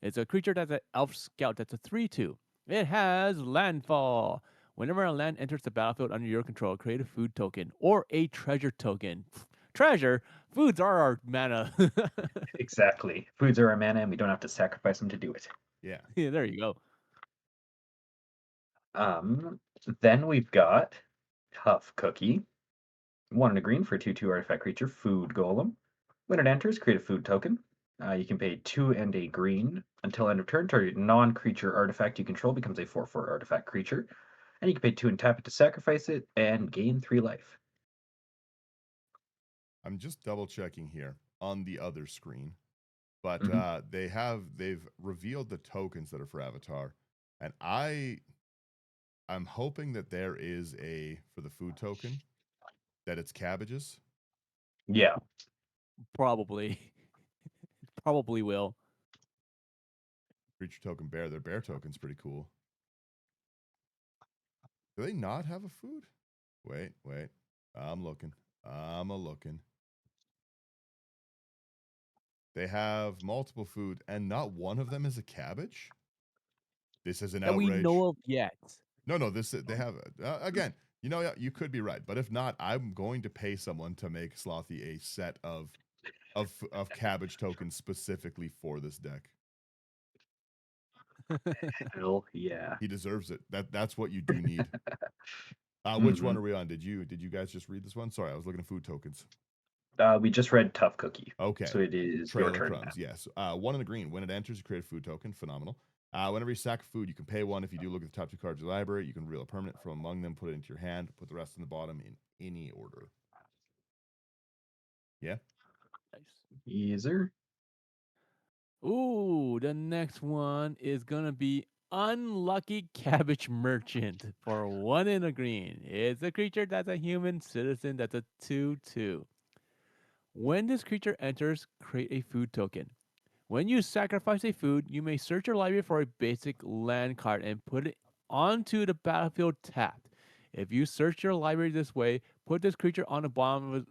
It's a creature that's an elf scout that's a 3/2. It has landfall. Whenever a land enters the battlefield under your control, create a food token or a treasure token. Treasure? Foods are our mana. Exactly. Foods are our mana, and we don't have to sacrifice them to do it. Yeah. Yeah, there you go. Then we've got Tough Cookie. 1 and a green for a 2/2 artifact creature, Food Golem. When it enters, create a food token. You can pay 2 and a green. Until end of turn, target non-creature artifact you control becomes a 4/4 artifact creature. And you can pay 2 and tap it to sacrifice it and gain 3 life. I'm just double checking here on the other screen, but Mhm. they've revealed the tokens that are for Avatar, and I'm hoping that there is a for the food token that it's cabbages. Yeah. Probably. Probably will. Creature token bear. Their bear token's pretty cool. Do they not have a food? Wait. I'm looking. I'm a looking. They have multiple food, and not one of them is a cabbage. This is an That we outrage. know of yet. No. This they have again. You know, yeah, you could be right, but if not, I'm going to pay someone to make Slothy a set of cabbage tokens specifically for this deck. Hell yeah. He deserves it. That's what you do need. Which one Mhm. are we on? Did you guys just read this one? Sorry, I was looking at food tokens. We just read Tough Cookie. Okay. So it is your Trail of turn Crumbs, yes. 1 in the green. When it enters, you create a food token. Phenomenal. Whenever you sack food, you can pay 1. If you do, look at the top 2 cards of your library. You can reveal a permanent from among them, put it into your hand, put the rest in the bottom in any order. Yeah. Nice. Easer. Ooh, the next one is gonna be Unlucky Cabbage Merchant for 1 in a green. It's a creature that's a human citizen that's a 2/2. When this creature enters, create a food token. When you sacrifice a food, you may search your library for a basic land card and put it onto the battlefield tapped. If you search your library this way, put this creature on the bottom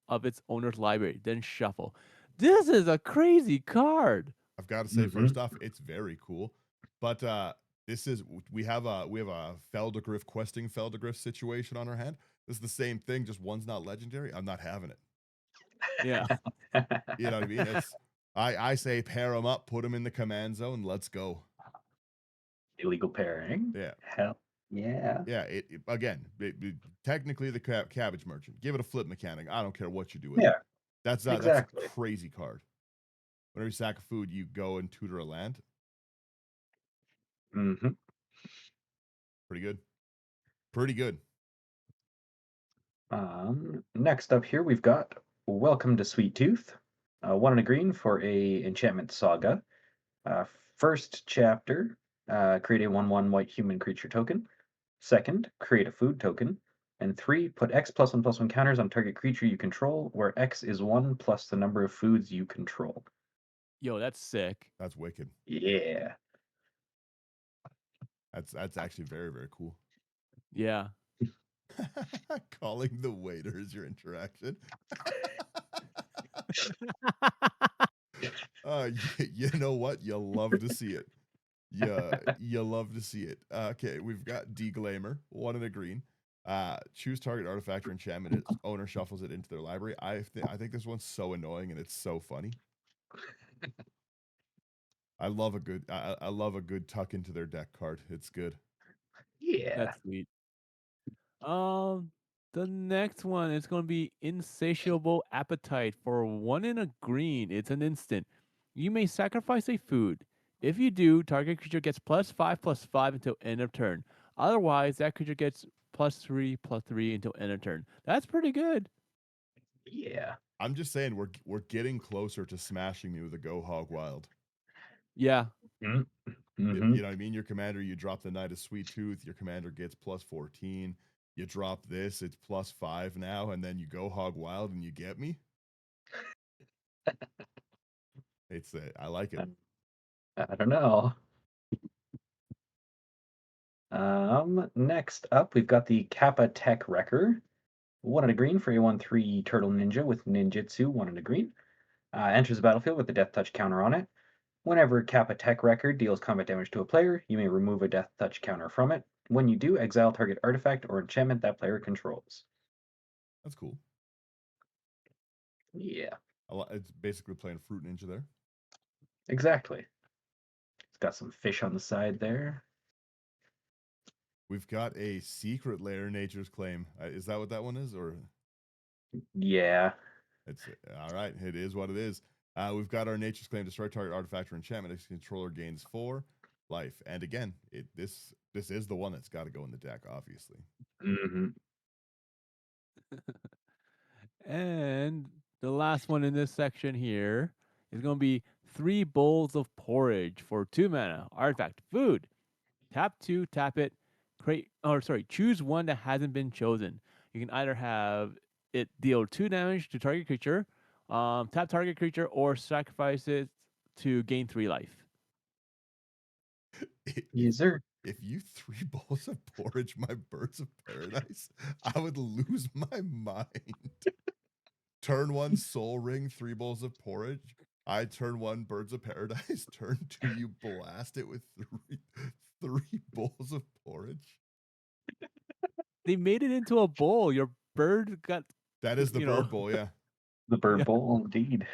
of its owner's library, then shuffle. This is a crazy card. I've got to say, Mhm. first off, it's very cool. But this is we have a Feldegriff questing Feldegriff situation on our hand. This is the same thing, just one's not legendary. I'm not having it. Yeah. You know what I mean? It's I say pair them up, put them in the command zone, let's go. Illegal pairing. Yeah. Hell yeah. Yeah, again, technically the cabbage merchant. Give it a flip mechanic. I don't care what you do with it. Yeah, That's a exactly. crazy card. Whenever you sack a food, you go and tutor a land. Hmm. Pretty good. Pretty good. Next up here, we've got Welcome to Sweet Tooth. One and a green for a enchantment saga. Uh, First chapter, create a 1/1 white human creature token. Second, create a food token. And three, put X +1/+1 counters on target creature you control, where X is 1 plus the number of foods you control. Yo, that's sick. That's wicked. Yeah. That's actually very, very cool. Yeah. Calling the waiter is your interaction. You know what? You love to see it. Yeah, you love to see it. Okay, we've got Deglamer, one in a green. Choose target artifact or enchantment. Its owner shuffles it into their library. I think this one's so annoying and it's so funny. I love a good tuck into their deck card. It's good. Yeah. That's sweet. Um, the next one is going to be Insatiable Appetite for one in a green. It's an instant. You may sacrifice a food. If you do, target creature gets +5/+5 until end of turn. Otherwise, that creature gets +3/+3 until end of turn. That's pretty good. Yeah. I'm just saying we're getting closer to smashing me with a Go Hog Wild. Yeah. Mm-hmm. You know what I mean? Your commander, you drop the Knight of Sweet Tooth, your commander gets +14. You drop this, it's +5 now, and then you go Hog Wild and you get me. I like it. I don't know. Next up, we've got the Kappa Tech Wrecker. One and a green for a 1/3 Turtle Ninja with Ninjutsu, one and a green. Enters the battlefield with a Death Touch counter on it. Whenever Kappa Tech Wrecker deals combat damage to a player, you may remove a Death Touch counter from it. When you do, exile target artifact or enchantment that player controls. That's cool. Yeah, It's basically playing Fruit Ninja there. exactly. It's got some fish on the side there. We've got a secret lair, Nature's Claim. Is that what that one is, or Yeah. it's all right? It is what it is. We've got our Nature's Claim: destroy target artifact or enchantment. Its controller gains 4 life. And again, this is the one that's got to go in the deck, obviously. Hmm. And the last one in this section here is going to be 3 bowls of porridge for 2 mana. Artifact food. Tap 2, tap it. Choose one that hasn't been chosen. You can either have it deal 2 damage to target creature, tap target creature, or sacrifice it to gain 3 life. If Yes, sir. if you 3 bowls of porridge my birds of paradise, I would lose my mind. Turn 1 Soul Ring, 3 bowls of porridge. I turn 1 Birds of Paradise. Turn 2 you blast it with 3 bowls of porridge. They made it into a bowl. Your bird got, That is the you know, bird bowl, yeah. The bird yeah. bowl, indeed.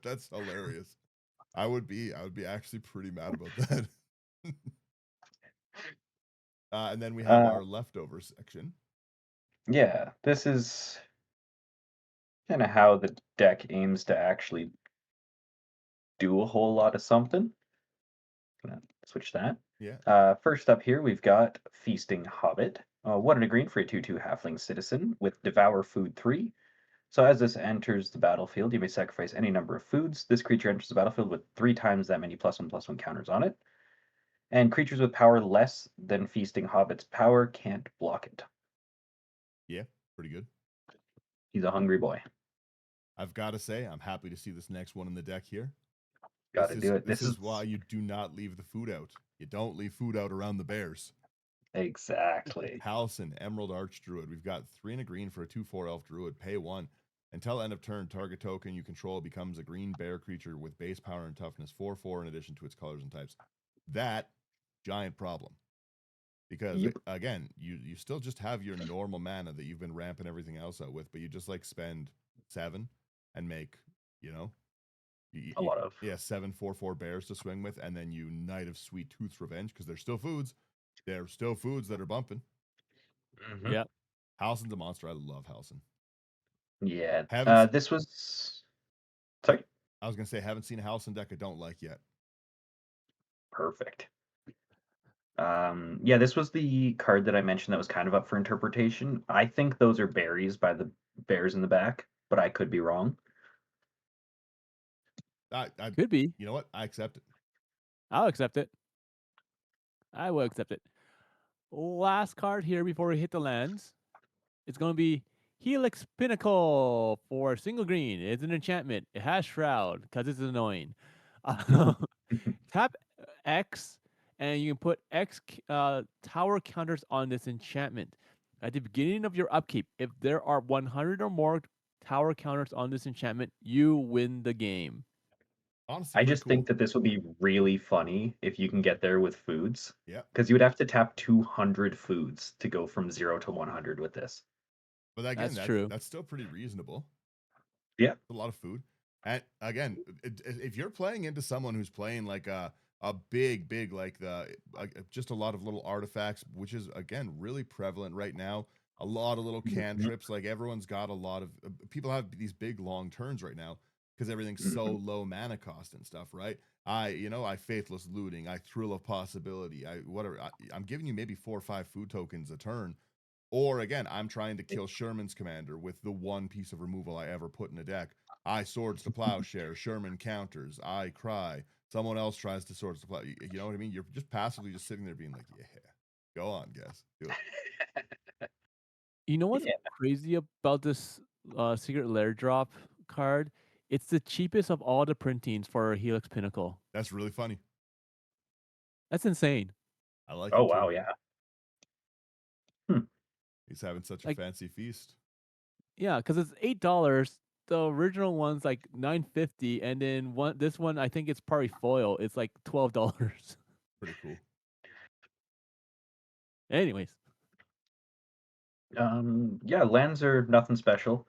That's hilarious. I would be actually pretty mad about that. And then we have Uh, our leftover section. yeah, this is kind of how the deck aims to actually do a whole lot of something. Gonna switch that. Yeah. First up here, we've got Feasting Hobbit. One and a green for a 2/2 Halfling Citizen with Devour Food 3. So as this enters the battlefield, you may sacrifice any number of foods. This creature enters the battlefield with 3 times that many +1/+1 counters on it. And creatures with power less than Feasting Hobbit's power can't block it. Yeah, pretty good. He's a hungry boy. I've got to say, I'm happy to see this next one in the deck here. Got to do it. This This is is why you do not leave the food out. You don't leave food out around the bears. exactly. Halcyon, Emerald Arch Druid. We've got 3 and a green for a 2/4 elf druid. Pay 1. Until end of turn, target token you control becomes a green bear creature with base power and toughness 4/4 in addition to its colors and types. That giant problem. Because Yep. again, you still just have your normal mana that you've been ramping everything else out with, but you just like spend 7. and make, you know, A lot of. yeah, 7/4/4 bears to swing with, and then you Knight of Sweet Tooth's Revenge, because there's still foods. There's still foods that are bumping. Mhm. Yeah. Halsin's a monster. I love Halsin. Yeah. Haven't This was sorry? I was gonna say haven't seen a Halsin deck I don't like yet. Perfect. Yeah, this was the card that I mentioned that was kind of up for interpretation. I think those are berries by the bears in the back, but I could be wrong. I Could be. You know what? I accept it. I'll accept it. I will accept it. Last card here before we hit the lands. It's going to be Helix Pinnacle for single green. It's an enchantment. It has Shroud because it's annoying. Tap X, and you can put tower counters on this enchantment. At the beginning of your upkeep, if there are 100 or more tower counters on this enchantment, you win the game. Honestly, I pretty just think cool. that this would be really funny if you can get there with foods, Yeah. because you would have to tap 200 foods to go from 0 to 100 with this. But again, That's true. that's still pretty reasonable. Yeah. A lot of food. And again, if you're playing into someone who's playing like a big like just a lot of little artifacts, which is again really prevalent right now. A lot of little Mhm, cantrips. Like everyone's got a lot of people have these big long turns right now because everything's so mhm. low mana cost and stuff, right? I faithless looting, I thrill of possibility, I'm giving you maybe 4 or 5 food tokens a turn. Or again, I'm trying to kill Sherman's commander with the one piece of removal I ever put in a deck. I swords to plowshare, Sherman counters, I cry. Someone else tries to swords to plow. You know what I mean? You're just passively just sitting there being like, yeah, go on, guys, do it. You know what's Yeah. crazy about this Secret Lair drop card? It's the cheapest of all the printings for Helix Pinnacle. That's really funny. That's insane. I like Oh, it too. wow, yeah. Hmm. He's having such a Like, fancy feast. yeah, because it's $8. The original one's like $9.50, and then this one I think it's probably foil. It's like $12. Pretty cool. Anyways, Yeah, lands are nothing special.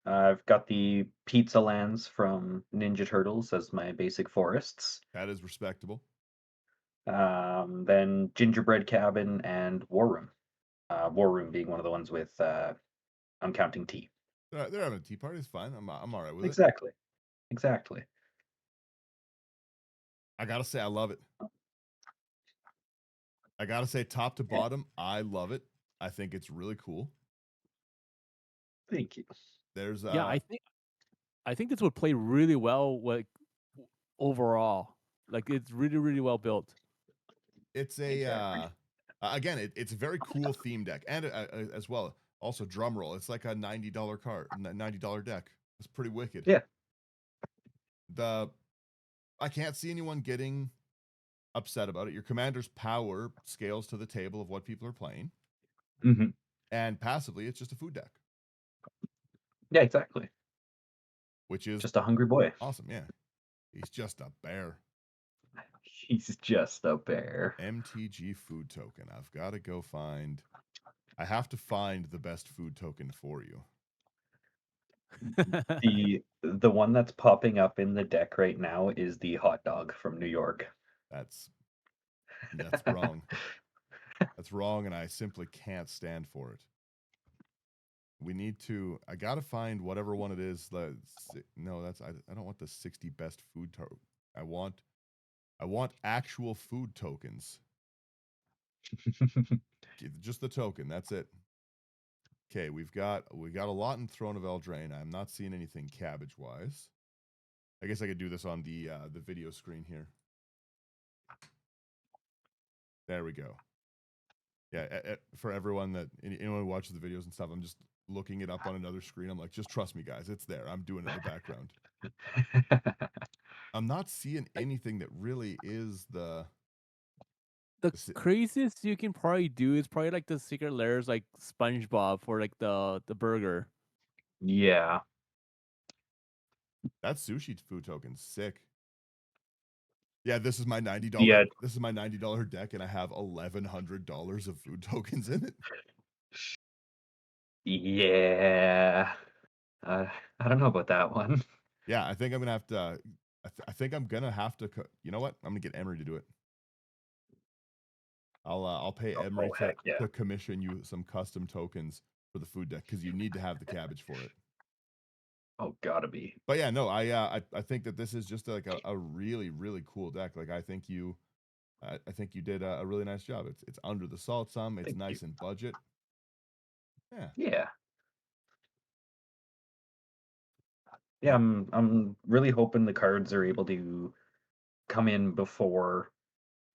I've got the pizza lands from Ninja Turtles as my basic forests. That is respectable. Then Gingerbread Cabin and War Room. War Room being one of the ones with I'm counting tea. They're having a tea party. It's fine. I'm all right with it. Exactly. Exactly. I gotta say, I love it. I gotta say, top to Yeah. bottom, I love it. I think it's really cool. Thank you. There's yeah, I think this would play really well like overall. Like it's really well built. it's Exactly. it's a very cool theme deck, and as well, also drum roll. It's like a $90 card, $90 deck. It's pretty wicked. Yeah. I can't see anyone getting upset about it. Your commander's power scales to the table of what people are playing, Hmm. and passively, it's just a food deck, Yeah, exactly. which is Just a hungry boy. awesome. Yeah, he's just a bear. He's just a bear. MTG food token. I've got to go find. I have to find the best food token for you. The one that's popping up in the deck right now is the hot dog from New York. That's wrong. That's wrong, and I simply can't stand for it. We need to. I gotta find whatever one it is. No, I don't want the 60 best food token. I want actual food tokens. Just the token. That's it. Okay, we got a lot in Throne of Eldraine. I'm not seeing anything Cabbage wise. I guess I could do this on the video screen here. There we go. Yeah, for everyone anyone who watches the videos and stuff, I'm just looking it up on another screen. I'm like, just trust me, guys, it's there. I'm doing it in the background. I'm not seeing anything that really is The the craziest you can probably do is probably like the Secret Lairs like SpongeBob for like the burger. Yeah. that sushi food token's sick. Yeah, this is my Yeah. $90 deck, and I have $1,100 of food tokens in it. Yeah. I don't know about that one. Yeah, I think I'm gonna have to. I think I'm gonna have to. You know what? I'm gonna get Emery to do it. I'll pay Oh, Emery oh, heck yeah. to commission you some custom tokens for the food deck because you need to have the cabbage for it. Oh, gotta be. But yeah, no, I think that this is just like a really really cool deck. Like I think you did a really nice job. It's under the salt sum. It's Thank you. nice and budget. Yeah, Yeah. Yeah, no, I'm really hoping the cards are able to come in before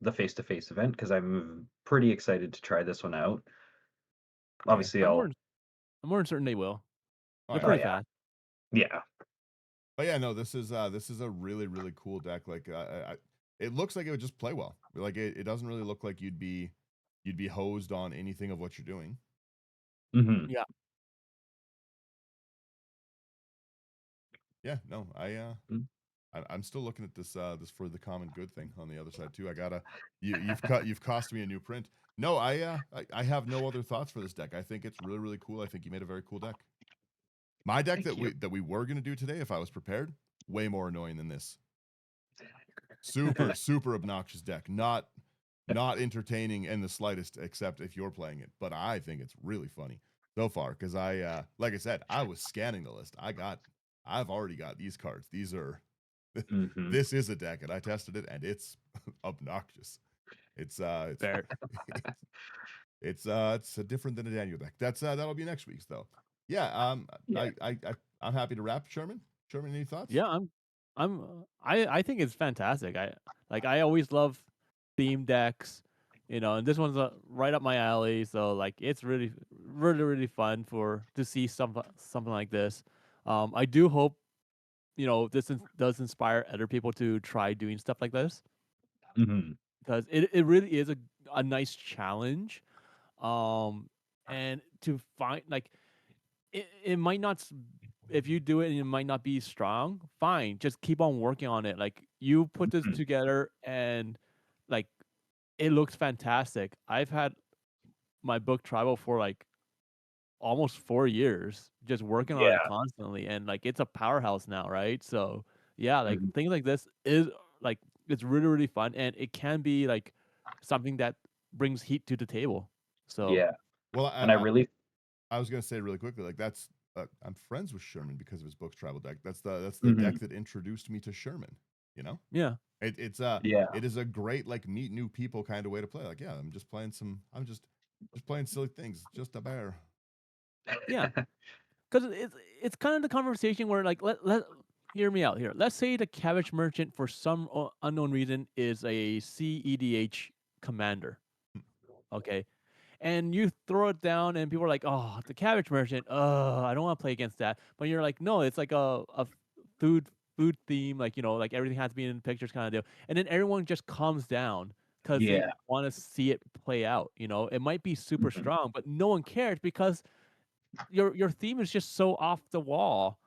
the face-to-face event because I'm pretty excited to try this one out. oh yeah, Obviously, I'm more I'll. than I'm more than certain they will. oh They're yeah. Oh pretty yeah, fast. yeah. But yeah, no, this is a really really cool deck. Like it looks like it would just play well. Like it doesn't really look like you'd be hosed on anything of what you're doing. Hmm. Yeah. Yeah, no, I'm still looking at this for the common good thing on the other side too. I gotta you've cost me a new print. No, I have no other thoughts for this deck. I think it's really really cool. I think you made a very cool deck. My deck Thank you. that we were gonna do today, if I was prepared, way more annoying than this. Super super obnoxious deck. Not entertaining in the slightest, except if you're playing it. But I think it's really funny so far because like I said, I was scanning the list. I've already got these cards. These are Hmm. this is a deck, and I tested it, and it's obnoxious. It's Fair. it's different than a Daniel deck. That'll be next week's though. Yeah. Yeah. I'm happy to wrap. Sherman. Sherman, any thoughts? Yeah, I think it's fantastic. I always love theme decks, and this one's right up my alley. So like it's really really really fun for to see something like this. I do hope this does inspire other people to try doing stuff like this Hmm. because it really is a nice challenge. Um, and to find like it might not if you do it and it might not be strong, fine. Just keep on working on it. Like you put this Hmm. together and like it looks fantastic. I've had my book travel for like almost 4 years, just working on it Yeah. constantly, and like it's a powerhouse now, right? So yeah, like Mhm. things like this is like it's really really fun, and it can be like something that brings heat to the table. So Yeah. Well, And I really. I was gonna say really quickly, like that's I'm friends with Sherman because of his books travel deck. That's the deck Mhm. that introduced me to Sherman. You know, yeah, Yeah. it is a great like meet new people kind of way to play. Like yeah, I'm just playing silly things. Just a bear. yeah. Because it's kind of the conversation where like let hear me out here. Let's say the cabbage merchant for some unknown reason is a CEDH commander. Okay, and you throw it down, and people are like, "Oh, the cabbage merchant. I don't want to play against that." But you're like, "No, it's like a food food theme. Like like everything has to be in the pictures, kind of deal." And then everyone just calms down because they Yeah. want to see it play out. It might be super Mhm. strong, but no one cares because your theme is just so off the wall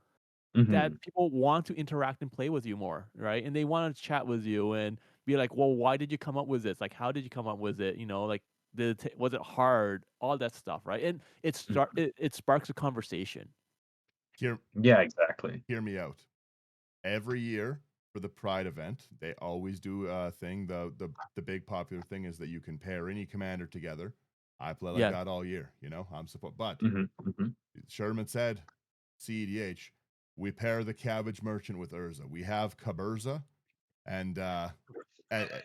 that Mhm. people want to interact and play with you more, right? And they want to chat with you and be like, "Well, why did you come up with this? Like, how did you come up with it? Like, was it hard? All that stuff, right?" And Mhm. it sparks a conversation. Hear Yeah, exactly. hear me out. Every year for the Pride event, they always do a thing. The big popular thing is that you can pair any commander together. I play like Yeah, that all year. You know, I'm support. But Mhm. Mhm. Sherman said, CEDH, we pair the cabbage merchant with Urza. We have Caberza, and e-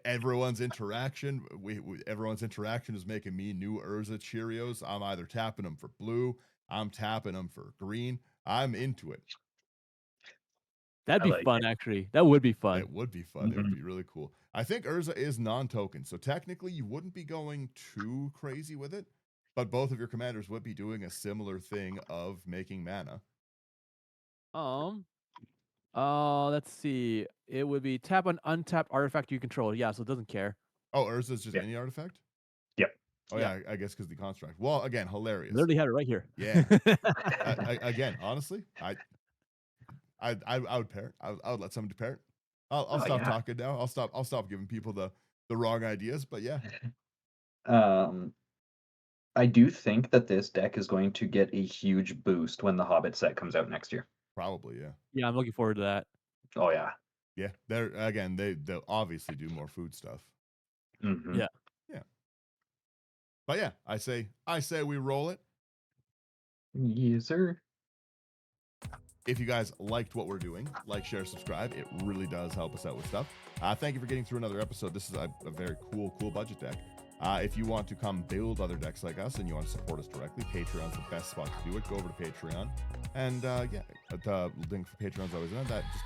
everyone's interaction is making me new Urza Cheerios. I'm either tapping them for blue, I'm tapping them for green. I'm into it. that'd I be like fun. it. Actually, that would be fun. It would be fun. It would Mhm. be really cool. I think Urza is non-token, so technically you wouldn't be going too crazy with it, but both of your commanders would be doing a similar thing of making mana. Um, let's see. It would be tap an untapped artifact you control. Yeah, so it doesn't care. Oh, Urza is just Yeah. any artifact? Yep. Oh Yeah, yeah, I guess because the construct. Well, again, hilarious. literally had it right here. Yeah. Again, honestly, I would pair it. I would let somebody pair it. I'll Oh, stop yeah. talking now. I'll stop giving people the wrong ideas. But yeah, Um, I do think that this deck is going to get a huge boost when the Hobbit set comes out next year. Probably, yeah. Yeah, I'm looking forward to that. Oh yeah. Yeah, they'll obviously do more food stuff. Mm-hmm. Yeah. Yeah. But yeah, I say we roll it. Yes, sir. If you guys liked what we're doing, like, share, subscribe. It really does help us out with stuff. Thank you for getting through another episode. This is a very cool budget deck. If you want to come build other decks like us and you want to support us directly, Patreon's the best spot to do it. Go over to Patreon. And yeah, the link for Patreon's always in that. Just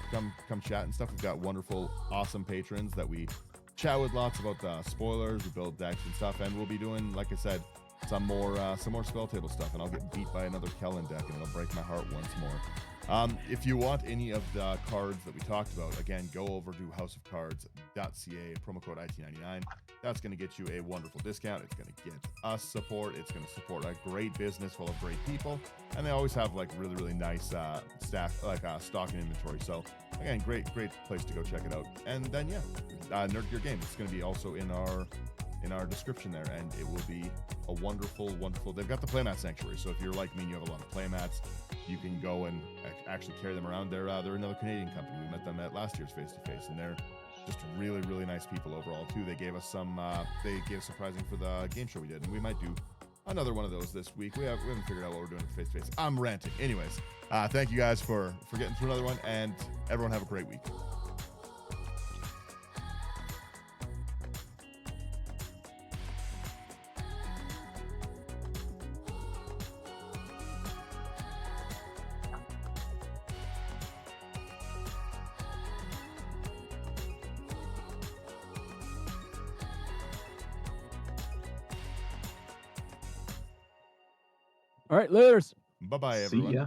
come chat and stuff. We've got wonderful, awesome patrons that we chat with lots about spoilers. We build decks and stuff. And we'll be doing, like I said, some more spell table stuff. And I'll get beat by another Kellen deck and it'll break my heart once more. If you want any of the cards that we talked about, again, go over to houseofcards.ca, promo code IT99. That's going to get you a wonderful discount. It's going to get us support. It's going to support a great business full of great people. And they always have like really, really nice staff, like stock and inventory. So again, great place to go check it out. And then, yeah, Nerd Gear Game. It's going to be also in our description there, and it will be a wonderful. They've got the playmat sanctuary, so if you're like me and you have a lot of playmats, you can go and actually carry them around. They're another Canadian company. We met them at last year's face to face, and they're just really, really nice people overall too. They gave us some prizing for the game show we did, and we might do another one of those this week. We haven't figured out what we're doing for face to face. I'm ranting. Anyways, thank you guys for getting through another one, and everyone have a great week. All right, laters. Bye-bye, See everyone. ya.